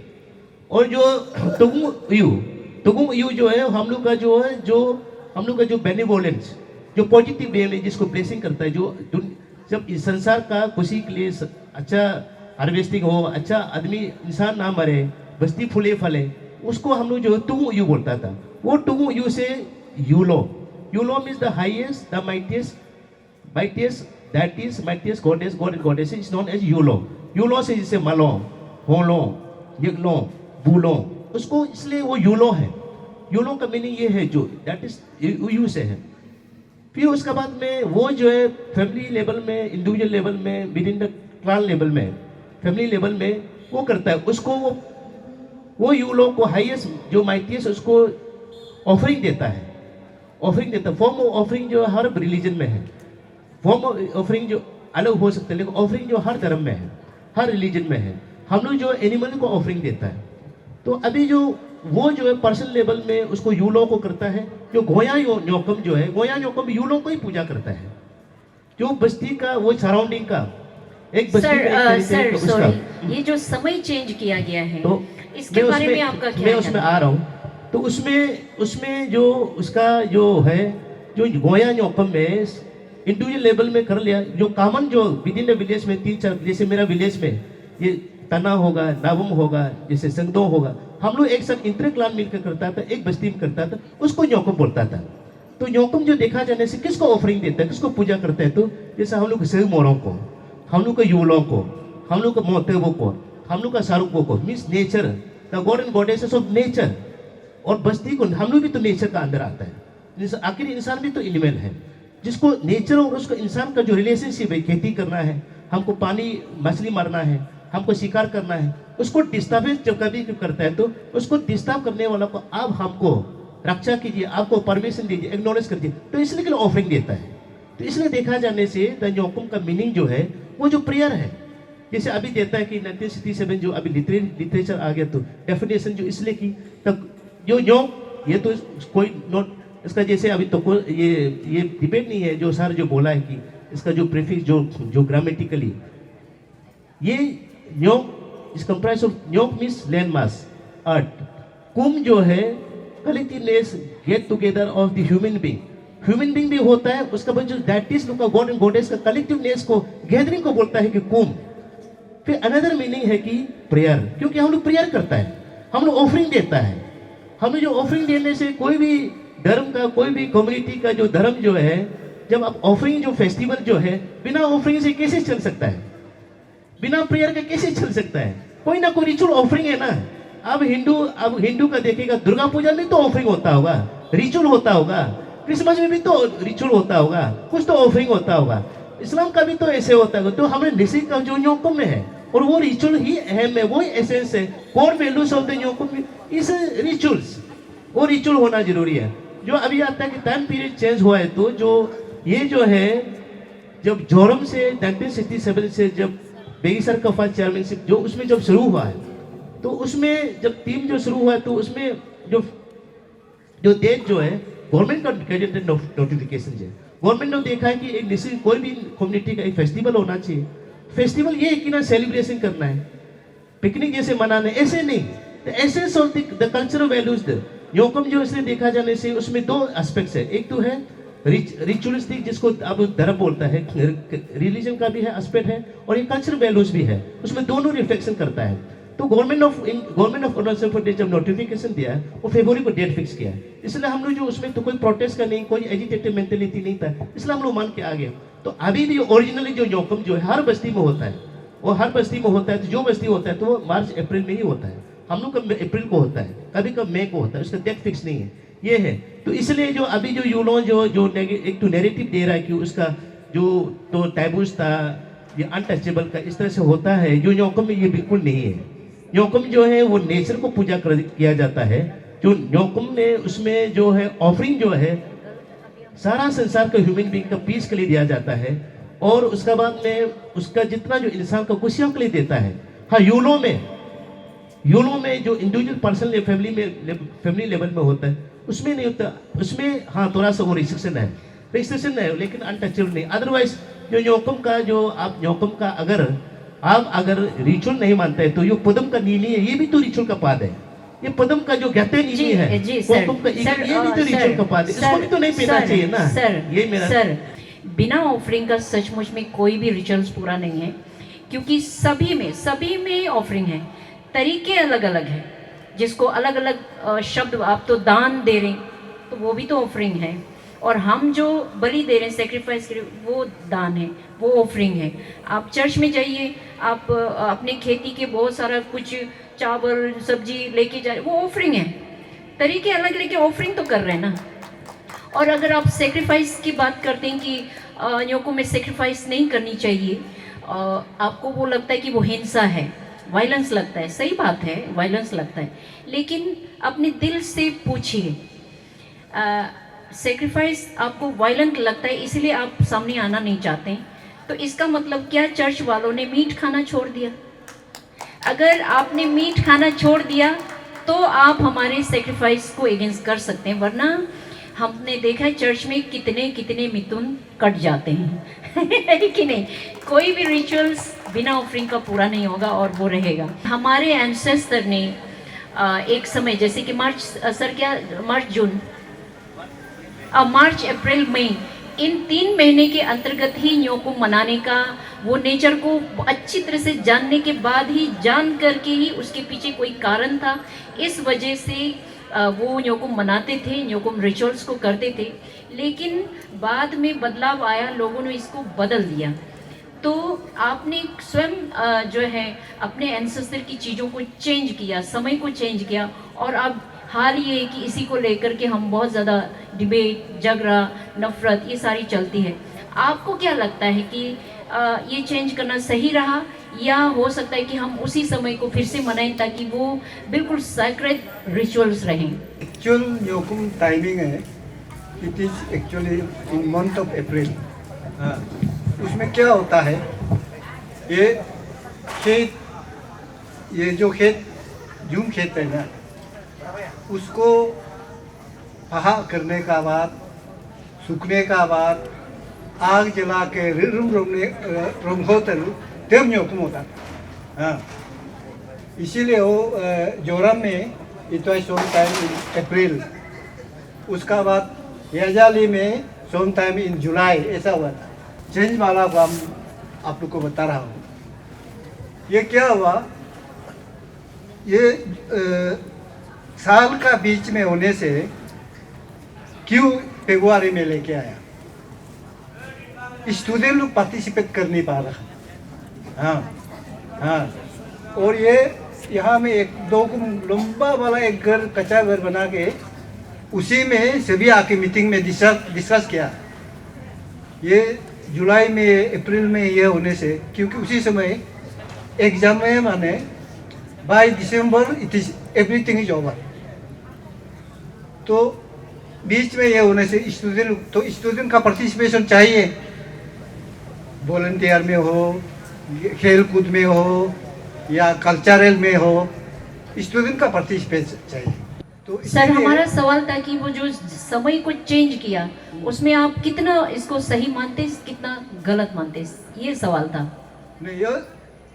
और जो तुगुंग यू जो है हम लोग का जो बेनिवोलेंस, जो पॉजिटिव वे में जिसको ब्लेसिंग करता है, जो जब इस संसार का खुशी के लिए अच्छा हार्वेस्टिंग हो, अच्छा आदमी इंसान ना मरे, बस्ती फूले फले, उसको हम लोग जो टुगु यू बोलता था। वो टुगु यू से यूलो means the highest, the mightiest, that is mightiest goddess, god and goddess is known as यूलो से जैसे मलो, होलो, निगलो, बूलो, उसको इसलिए वो यूलो है। यूलो का मीनिंग ये है जो दैट इज यू से है। फिर उसके बाद में वो जो है फैमिली लेवल में, इंडिविजुअल लेवल में, within the clan level में, फैमिली लेवल में वो करता है, उसको वो यूलो को हाईएस्ट जो माइटीएस्ट उसको ऑफरिंग देता है, ऑफरिंग देता है। फॉर्म ऑफ ऑफरिंग जो हर रिलीजन में है, फॉर्म ऑफ ऑफरिंग जो अलग हो सकते हैं, लेकिन ऑफरिंग जो हर धर्म में है, हर रिलीजन में है। हम लोग जो एनिमल को ऑफरिंग देता है, तो अभी जो वो जो है पर्सनल लेवल में उसको यूलो को करता है। जो गोया न्योकम जो है, गोया न्योकम यूलो को ही पूजा करता है, जो बस्ती का वो सराउंडिंग का एक बस्ती सर का एक सर उसका। सॉरी, ये जो समय चेंज किया गया है तो इसके मैं बारे उसमें- में आपका क्या मैं कहना उसमें है? आ रहा हूँ। तो उसमें जो उसका जो है, जो गोया न्योकम में इंडिविजुअल लेवल में कर लिया, जो कॉमन जो विद इन द विलेज में 3-4, जैसे मेरा विलेज में ये तना होगा, नावम होगा, जैसे संगदो होगा, हम लोग एक साथ इंटर क्लान मिलकर करता था, एक बस्ती में करता था, उसको न्योकम बोलता था। तो न्योकम जो देखा जाने से किसको ऑफरिंग देता है, किसको पूजा करता है, तो जैसे हम लोग सेव मोरों को, हम लोग का यूलों को, हम लोग का मोतेवो को, हम लोग का शाहरुखों को, means nature, the God and goddesses of nature. और बस्ती को हम लोग भी तो नेचर का अंदर आता है, आखिर इंसान भी तो एनिमल है, जिसको नेचर और उसको इंसान का जो रिलेशनशिप है, खेती करना है, हमको पानी मछली मारना है, हमको शिकार करना है, उसको डिस्टर्बेंस जब कभी करता है तो उसको डिस्टर्ब करने वाला को आप हमको रक्षा कीजिए, आपको परमिशन दीजिए, एक्नॉलेज कीजिए, तो इसलिए के लिए ऑफरिंग देता है। तो इसलिए देखा जाने से द न्योकम का मीनिंग जो है वो जो प्रेयर है, जैसे अभी देता है कि 1967 जो अभी लिटरेचर आ गया, तो डेफिनेशन जो इसलिए की तब जो न्योक, ये तो कोई नोट इसका जैसे अभी तो ये डिबेट नहीं है, जो सर जो बोला है कि इसका जो प्रीफिक्स जो ग्रामेटिकली ये न्योक इज कंप्राइज ऑफ, न्योक मीन्स लैंड मास अर्थ, कुम जो है collectiveness, get together of the human being भी होता है, उसका बाद जो दैट इज लोग का गॉड एंड गॉडेस का कलेक्टिवनेस को, गैदरिंग को बोलता है कि कुम। फिर अनदर मीनिंग है कि प्रेयर, क्योंकि हम लोग प्रेयर करता है, हम लोग ऑफरिंग देता है। हमें जो ऑफरिंग देने से कोई भी धर्म का, कोई भी कम्युनिटी का जो धर्म जो है, जब आप ऑफरिंग जो फेस्टिवल जो है, बिना ऑफरिंग से कैसे चल सकता है, बिना प्रेयर के कैसे चल सकता है? कोई ना कोई रिचुअल ऑफरिंग है ना। अब हिंदू का देखेगा, दुर्गा पूजा में तो ऑफरिंग होता होगा, रिचुअल होता होगा, क्रिसमस में भी तो रिचुअल होता होगा, कुछ तो ऑफरिंग होता होगा, इस्लाम का भी तो ऐसे होता है। तो हमें निसी का जो न्योकम में है, और वो रिचुअल ही अहम है, वो एसेंस है, कोर वैल्यूज ऑफ द न्योकम इस रिचुअल्स, वो रिचुअल होना जरूरी है। जो अभी आता है कि टाइम पीरियड चेंज हुआ है, तो जो ये जो है, जब जोरम से 1967 से जब बेगीसर का फर्स्ट चेयरमैनशिप जो उसमें जब शुरू हुआ है, तो उसमें जब टीम जो शुरू हुआ है, तो उसमें जो डेट जो है गवर्नमेंट का कैडेंट नोटिफिकेशन है, गवर्नमेंट ने देखा है कि एक निश्चित कोई भी कम्युनिटी का एक फेस्टिवल होना चाहिए। फेस्टिवल ये है कि ना सेलिब्रेशन करना है, पिकनिक जैसे मनाना है, ऐसे नहीं। The essence of the cultural values the Nyokum जो इसने देखा जाने से उसमें दो एस्पेक्ट्स है, एक तो है रिचुअलिस्टिक, जिसको अब धर्म बोलता है, रिलीजन का भी है एस्पेक्ट है, और ये कल्चरल वैल्यूज भी है, उसमें दोनों रिफ्लेक्शन करता है। तो गवर्नमेंट ऑफ अरुणाचल प्रदेश जब नोटिफिकेशन दिया है, वो फरवरी को डेट फिक्स किया है, इसलिए हम लोग जो उसमें तो कोई प्रोटेस्ट का नहीं, कोई एजिटेटिव मेंटेलिटी नहीं था, इसलिए हम लोग मान के आ गए। तो अभी भी ओरिजिनली जो न्योकम जो है हर बस्ती में होता है, वो हर बस्ती में होता है, तो जो बस्ती होता है तो वो मार्च अप्रैल में ही होता है, हम लोग का अप्रैल को होता है, कभी कभी मई को होता है, उसका डेट फिक्स नहीं है, ये है। तो इसलिए जो अभी जो यूनो जो एक तो नैरेटिव दे रहा है कि उसका जो तो टैबूज था, ये अनटचेबल का इस तरह से होता है, जो न्योकम में ये बिल्कुल नहीं है। न्योकम जो है वो नेचर को पूजा किया जाता है, जो न्योकम ने उसमें जो है ऑफरिंग जो है सारा संसार का ह्यूमन बीइंग का पीस के लिए दिया जाता है, और उसका बाद में उसका जितना जो इंसान का खुशियों के लिए देता है। हाँ, यूनो में जो इंडिविजुअल पर्सनल फैमिली लेवल में होता है उसमें नहीं होता, उसमें हाँ थोड़ा सा वो रिस्ट्रिक्शन है, लेकिन अनटचेबल नहीं। अदरवाइज जो न्योकम का जो आप न्योकम का अगर रिचुअल नहीं मानते हैं, तो ये पदम का नीली है, ये भी तो रिचुअल का पाद है, ये पदम का जो कहते हैं नीली है, जी सर, ये भी तो रिचुअल का पाद है, इसको भी तो नहीं पीना चाहिए ना। सर, ये मेरा सर, बिना ऑफरिंग का सचमुच में कोई भी रिचुअल्स पूरा नहीं है, क्योंकि सभी में ऑफरिंग है, तरीके अलग अलग हैं, जिसको अलग अलग शब्द, आप तो दान दे रहे हैं तो वो भी तो ऑफरिंग है, और हम जो बलि दे रहे हैं, सेक्रीफाइस कर रहे हैं, वो दान है, वो ऑफरिंग है। आप चर्च में जाइए, आप अपने खेती के बहुत सारा कुछ चावल सब्जी लेके जा रहे, वो ऑफरिंग है। तरीके अलग लेके ऑफरिंग तो कर रहे हैं ना। और अगर आप सेक्रीफाइस की बात करते हैं कि न्योकुम में सेक्रीफाइस नहीं करनी चाहिए, आपको वो लगता है कि वो हिंसा है, वायलेंस लगता है, सही बात है, वायलेंस लगता है, लेकिन अपने दिल से पूछिए, सेक्रीफाइस आपको वायलेंट लगता है इसलिए आप सामने आना नहीं चाहते, तो इसका मतलब क्या चर्च वालों ने मीट खाना छोड़ दिया? अगर आपने मीट खाना छोड़ दिया तो आप हमारे सेक्रीफाइस को अगेंस्ट कर सकते हैं, वरना हमने देखा है चर्च में कितने कितने मिथुन कट जाते हैं है कि नहीं? कोई भी रिचुअल्स बिना ऑफरिंग का पूरा नहीं होगा और वो रहेगा। हमारे एंसेस्टर ने एक समय जैसे कि मार्च अप्रैल मई इन 3 महीने के अंतर्गत ही न्योकुम मनाने का, वो नेचर को अच्छी तरह से जानने के बाद ही, जान करके ही उसके पीछे कोई कारण था, इस वजह से वो न्योकुम मनाते थे, न्योकुम रिचुअल्स को करते थे। लेकिन बाद में बदलाव आया, लोगों ने इसको बदल दिया। तो आपने स्वयं जो है अपने एंसेस्टर की चीज़ों को चेंज किया, समय को चेंज किया, और अब हाल ये है कि इसी को लेकर के हम बहुत ज़्यादा डिबेट, झगड़ा, नफरत ये सारी चलती है। आपको क्या लगता है कि ये चेंज करना सही रहा, या हो सकता है कि हम उसी समय को फिर से मनाएं ताकि वो बिल्कुल सैक्रेड रिचुअल्स रहें? एक्चुअल न्योकुम टाइमिंग है, it is actually in month of April. हाँ, उसमें क्या होता है, ये जो खेत झूम खेत है ना, उसको पहा करने का बाद, सूखने का बाद, आग जला के तब न्योकुम होता। हाँ, इसीलिए वो जोरम में it was some time in April, उसका बाद याजाली में सम टाइम इन जुलाई, ऐसा हुआ था। चेंज वाला को हम आप लोग को बता रहा हूँ। ये क्या हुआ, ये साल का बीच में होने से क्यों फेब्रुआरी में लेके आया? स्टूडेंट लोग पार्टिसिपेट कर नहीं पा रहा। हाँ, और ये यहाँ में 1-2 लंबा वाला एक घर, कच्चा घर बना के उसी में सभी आके मीटिंग में डिस्कस किया। ये जुलाई में, अप्रैल में ये होने से, क्योंकि उसी समय एग्जाम में माने by December it is everything is over. तो बीच में ये होने से स्टूडेंट का पार्टिसिपेशन चाहिए, वॉलंटियर में हो, खेल कूद में हो, या कल्चरल में हो, स्टूडेंट का पार्टिसिपेशन चाहिए। तो सर, हमारा सवाल था कि वो जो समय को चेंज किया, उसमें आप कितना इसको सही मानते, कितना गलत मानते, ये सवाल था। नहीं,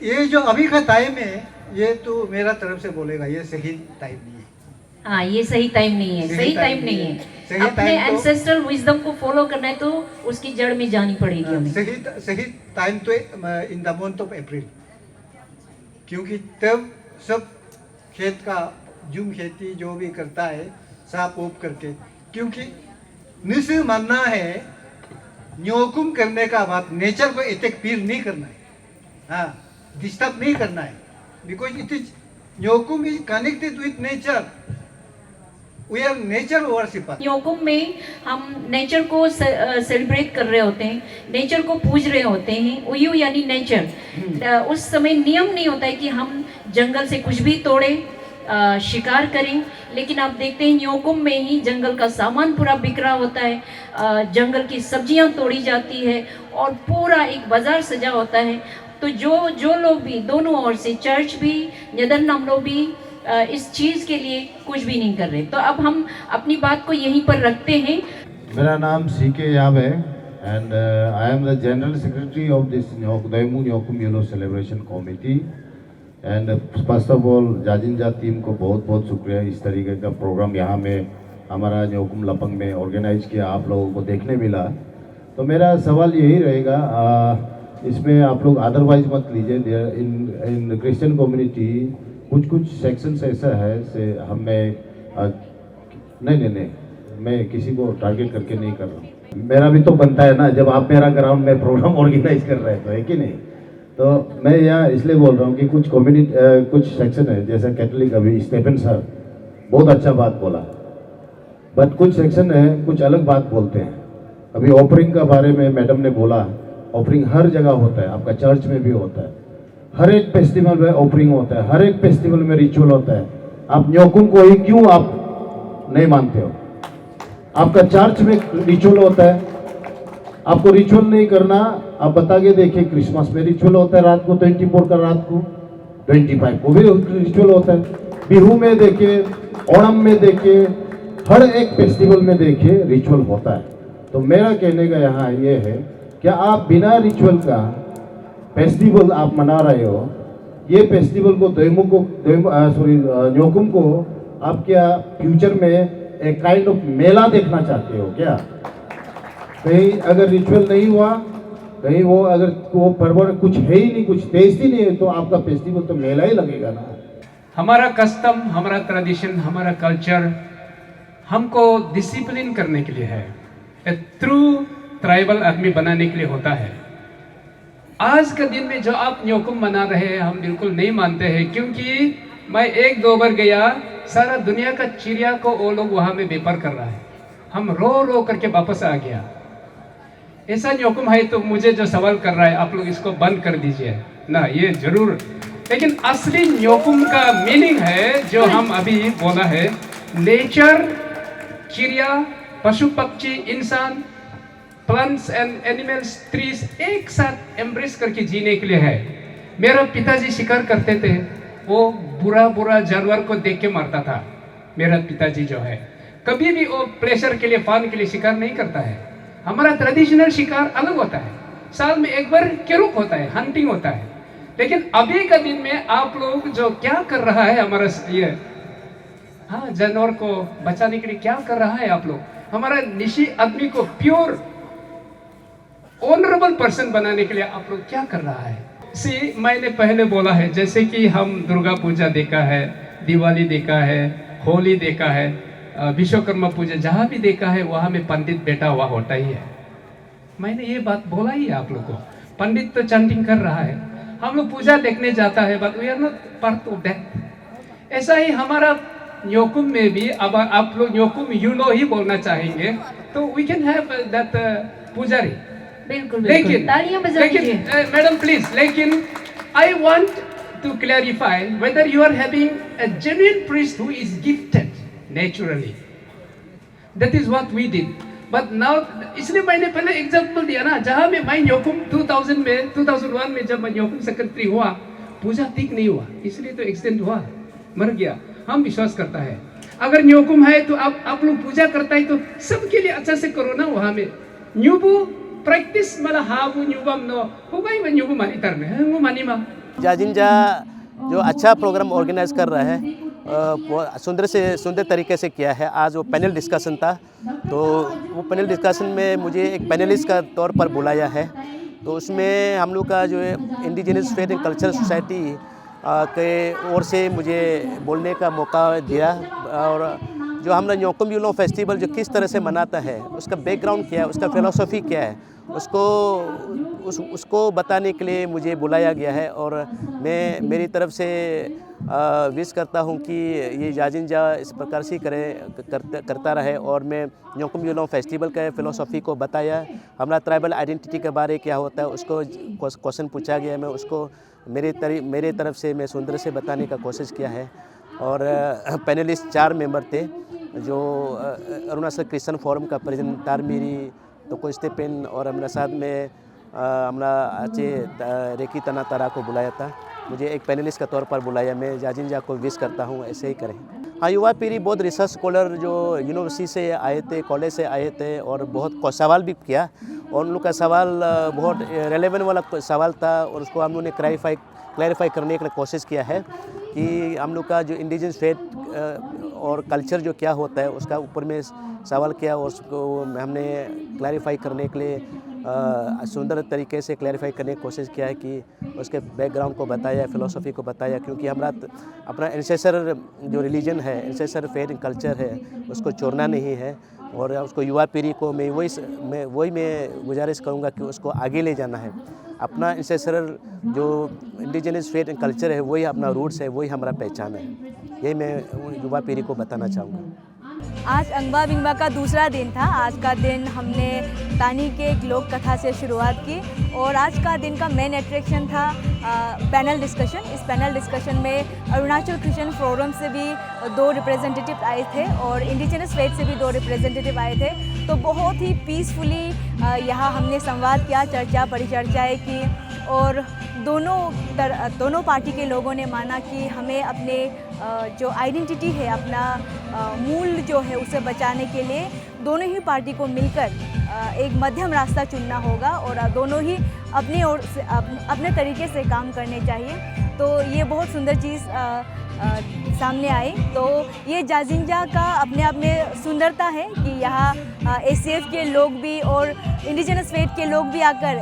ये जो अभी का टाइम है, ये तो मेरा तरफ से बोलेगा ये सही टाइम नहीं है। हाँ, ये सही टाइम नहीं है, सही टाइम नहीं है। अपने एंसेस्ट्रल विजडम को फॉलो करना है तो उसकी जड़ में जानी पड़ेगी हमें। सही टाइम तो in the month of April, क्योंकि तब सब खेत का झूम खेती जो भी करता है साफ ओप करके, क्योंकि निश्चित मानना है न्योकुम करने का बाद नेचर को अटैक फील नहीं करना है, हाँ, डिस्टर्ब नहीं करना है, because it is Nyokum is connected with nature, we are nature worshipper. Nyokum में हम नेचर को सेलिब्रेट कर रहे होते हैं, नेचर को पूज रहे होते हैं, उयू यानी नेचर। उस समय नियम नहीं होता है कि हम जंगल से कुछ भी तोड़े, शिकार करें, लेकिन आप देखते हैं न्योकुम में ही जंगल का सामान पूरा बिखरा होता है, जंगल की सब्जियां तोड़ी जाती है और पूरा एक बाजार सजा होता है। तो जो लोग भी दोनों ओर से, चर्च भी, नेदरनाम लोग भी इस चीज़ के लिए कुछ भी नहीं कर रहे। तो अब हम अपनी बात को यहीं पर रखते हैं। मेरा नाम सीके याब है and I am the general secretary of this दैमू न्योकुम यूनो celebration committee. And first of all जाजिंजा टीम को बहुत बहुत शुक्रिया, इस तरीके का प्रोग्राम यहाँ में हमारा न्योकुम लपंग में ऑर्गेनाइज किया, आप लोगों को देखने मिला। तो मेरा सवाल यही रहेगा, इसमें आप लोग अदरवाइज मत लीजिए। इन क्रिश्चियन कम्युनिटी कुछ सेक्शंस ऐसा है से हमें नहीं, मैं किसी को टारगेट करके नहीं कर रहा हूँ, मेरा भी तो बनता है ना, जब आप मेरा ग्राउंड में प्रोग्राम ऑर्गेनाइज कर रहे हैं तो, है कि नहीं? तो मैं यहाँ इसलिए बोल रहा हूँ कि कुछ कम्युनिटी, कुछ सेक्शन है, जैसा कैथोलिक, अभी स्टेफन सर बहुत अच्छा बात बोला, बट कुछ सेक्शन है कुछ अलग बात बोलते हैं। अभी ऑफरिंग का बारे में मैडम ने बोला, ऑफरिंग हर जगह होता है, आपका चर्च में भी होता है, हर एक फेस्टिवल में ऑफरिंग होता है, हर एक फेस्टिवल में रिचुअल होता है। आप न्योकुम को ही क्यों आप नहीं मानते हो? आपका चर्च में रिचुअल होता है, आपको रिचुअल नहीं करना, आप बता के देखिए क्रिसमस में रिचुअल होता है रात को 24 का, रात को 25 को भी रिचुअल होता है, बिहू में देखिए, ओणम में देखिए, हर एक फेस्टिवल में देखिए रिचुअल होता है। तो मेरा कहने का यहाँ ये है, क्या आप बिना रिचुअल का फेस्टिवल आप मना रहे हो? ये फेस्टिवल को न्योकुम को आप क्या फ्यूचर में एक काइंड ऑफ मेला देखना चाहते हो क्या? कहीं अगर रिचुअल नहीं हुआ, कहीं वो अगर वो परवर कुछ है ही नहीं, कुछ टेस्ट ही नहीं है, तो आपका फेस्टिवल तो मेला ही लगेगा ना। हमारा कस्टम, हमारा ट्रेडिशन, हमारा कल्चर हमको डिसिप्लिन करने के लिए है, ट्रू ट्राइबल आदमी बनाने के लिए होता है। आज के दिन में जो आप न्योकुम मना रहे हैं, हम बिल्कुल नहीं मानते हैं, क्योंकि मैं 1-2 बार गया, सारा दुनिया का चिड़िया को वो लोग वहाँ में व्यापार कर रहा है। हम रो रो करके वापस आ गया। ऐसा न्योकुम है तो मुझे जो सवाल कर रहा है, आप लोग इसको बंद कर दीजिए ना, ये जरूर। लेकिन असली न्योकुम का मीनिंग है जो हम अभी बोला है, नेचर, चिड़िया, पशु पक्षी, इंसान, प्लांट्स एंड एनिमल्स, ट्रीज एक साथ एम्ब्रेस करके जीने के लिए है। मेरा पिताजी शिकार करते थे, वो बुरा जानवर को देख के मारता था। मेरा पिताजी जो है कभी भी वो प्लेजर के लिए, फन के लिए शिकार नहीं करता है। हमारा ट्रेडिशनल शिकार अलग होता है, साल में एक बार केरुक होता है, हंटिंग होता है। लेकिन अभी का दिन में आप लोग जो क्या कर रहा है हमारा ये, हाँ, जानवर को बचाने के लिए क्या कर रहा है आप लोग? हमारा निशी आदमी को प्योर ऑनरेबल पर्सन बनाने के लिए आप लोग क्या कर रहा है? मैंने पहले बोला है, जैसे कि हम दुर्गा पूजा देखा है, दिवाली देखा है, होली देखा है, विश्वकर्मा पूजा जहाँ भी देखा है वहाँ में पंडित बैठा हुआ होता ही है। मैंने ये बात बोला ही है आप लोग को। पंडित तो चैंटिंग कर रहा है, हम लोग पूजा देखने जाता है, but we are not part of that. ऐसा ही हमारा न्योकुम में भी, अब आप लोग न्योकुम यूनो ही बोलना चाहेंगे तो वी कैन हैव दैट पुजारी। बिल्कुल, लेकिन तालियां बजा दीजिए। मैडम प्लीज, लेकिन I want to clarify whether you are having a genuine priest who is gifted naturally. That is what we did, but now, इसलिए मैंने पहले एग्जांपल दिया ना, जहां में मैं न्योकुम 2001 में जब मैं न्योकुम सेक्रेटरी हुआ, पूजा ठीक नहीं हुआ, इसलिए तो एक्सीडेंट हुआ, मर गया। हम विश्वास करता है अगर न्योकुम है तो आप लोग पूजा करता है तो सबके लिए अच्छा से करो ना। वहां में न्यूबू प्रैक्टिस मला हाबू न्यूबम नो हुबाई में न्यूबू मानी तरने है वो मानी मा। जाजिंजा जो अच्छा प्रोग्राम ऑर्गेनाइज कर रहा है, सुंदर तरीके से किया है। आज वो पैनल डिस्कशन था, तो वो पैनल डिस्कशन में मुझे एक पैनलिस्ट का तौर पर बुलाया है। तो उसमें हम लोग का जो है indigenous faith and cultural society के ओर से मुझे बोलने का मौका दिया, और जो हम लोग न्योकुम यूनो फेस्टिवल जो किस तरह से मनाता है, उसका बैकग्राउंड क्या है, उसका फिलोसफी क्या है, उसको बताने के लिए मुझे बुलाया गया है। और मैं मेरी तरफ से विश करता हूं कि ये जाजिंजा इस प्रकार से करता रहे। और मैं न्योकुम यूनो फेस्टिवल का फिलोसफी को बताया, हमारा ट्राइबल आइडेंटिटी के बारे क्या होता है उसको क्वेश्चन पूछा गया, मैं उसको मेरे तरफ से मैं सुंदर से बताने का कोशिश किया है। और पैनलिस्ट 4 मेंबर थे, जो अरुणाचल क्रिश्चियन फोरम का प्रेसिडेंट तारमिरी तो को स्टेपेन, और हमारे साथ में हमारा अच्छे रेकी तना तारा को बुलाया था। मुझे एक पैनलिस्ट का तौर पर बुलाया। मैं जाजिंजा को विश करता हूँ ऐसे ही करें। हाँ, युवा पीढ़ी बहुत रिसर्च स्कॉलर जो यूनिवर्सिटी से आए थे, कॉलेज से आए थे, और बहुत सवाल भी किया, और उन लोग का सवाल बहुत रेलेवेंट वाला सवाल था, और उसको हम लोग ने क्लैरिफाई करने के लिए कोशिश किया है कि हम लोग का जो इंडिजिनस फेथ और कल्चर जो क्या होता है उसका ऊपर में सवाल किया, और उसको हमने क्लैरिफाई करने के लिए सुंदर तरीके से क्लैरिफाई करने की कोशिश किया है कि उसके बैकग्राउंड को बताया, फिलोसफी को बताया। क्योंकि हमारा अपना एंसेस्टर जो रिलीजन है, एंसेस्टर फेथ एंड कल्चर है, उसको छोड़ना नहीं है, और उसको युवा पीढ़ी को मैं वही गुजारिश करूँगा कि उसको आगे ले जाना है। अपना एंसेस्टर जो इंडिजिनस फेथ एंड कल्चर है, वही अपना रूट्स है, वही हमारा पहचान है। यही मैं युवा पीढ़ी को बताना चाहूँगा। आज अंगबा बिंगबा का दूसरा दिन था। आज का दिन हमने तानी के एक लोक कथा से शुरुआत की और आज का दिन का मेन अट्रैक्शन था पैनल डिस्कशन। इस पैनल डिस्कशन में अरुणाचल क्रिश्चियन फोरम से भी 2 रिप्रेजेंटेटिव आए थे और इंडिजिनस फेथ से भी 2 रिप्रेजेंटेटिव आए थे। तो बहुत ही पीसफुली यहाँ हमने संवाद किया, चर्चा परिचर्चाएँ की और दोनों पार्टी के लोगों ने माना कि हमें अपने जो आइडेंटिटी है, अपना मूल जो है उसे बचाने के लिए दोनों ही पार्टी को मिलकर एक मध्यम रास्ता चुनना होगा और दोनों ही अपनी ओर से अपने तरीके से काम करने चाहिए। तो ये बहुत सुंदर चीज़ सामने आई। तो ये जाजिंजा का अपने आप में सुंदरता है कि यहाँ ACF के लोग भी और इंडिजिनस फेथ के लोग भी आकर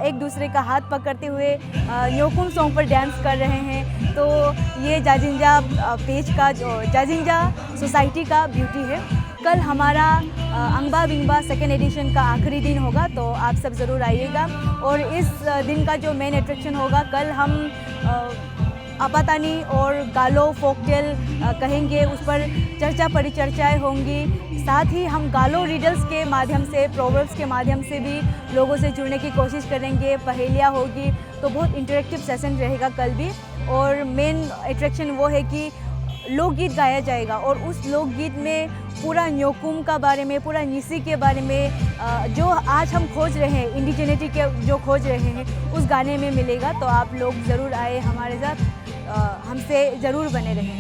एक दूसरे का हाथ पकड़ते हुए न्योकुम सॉन्ग पर डांस कर रहे हैं। तो ये जाजिंजा पेज का जो जाजिंजा सोसाइटी का ब्यूटी है। कल हमारा अंगबा बिंगबा सेकेंड एडिशन का आखिरी दिन होगा, तो आप सब ज़रूर आइएगा। और इस दिन का जो मेन अट्रैक्शन होगा, कल हम आपातानी और गालो फोकटेल कहेंगे, उस पर चर्चा परिचर्चाएँ होंगी। साथ ही हम गालो रिडल्स के माध्यम से, प्रोवर्ब्स के माध्यम से भी लोगों से जुड़ने की कोशिश करेंगे। पहेलियाँ होगी, तो बहुत इंटरेक्टिव सेशन रहेगा कल भी। और मेन अट्रैक्शन वो है कि लोकगीत गाया जाएगा और उस लोकगीत में पूरा न्योकुम का बारे में, पूरा निसी के बारे में जो आज हम खोज रहे हैं, इंडिजिनिटी के जो खोज रहे हैं, उस गाने में मिलेगा। तो आप लोग ज़रूर आए हमारे साथ, हमसे ज़रूर बने रहें।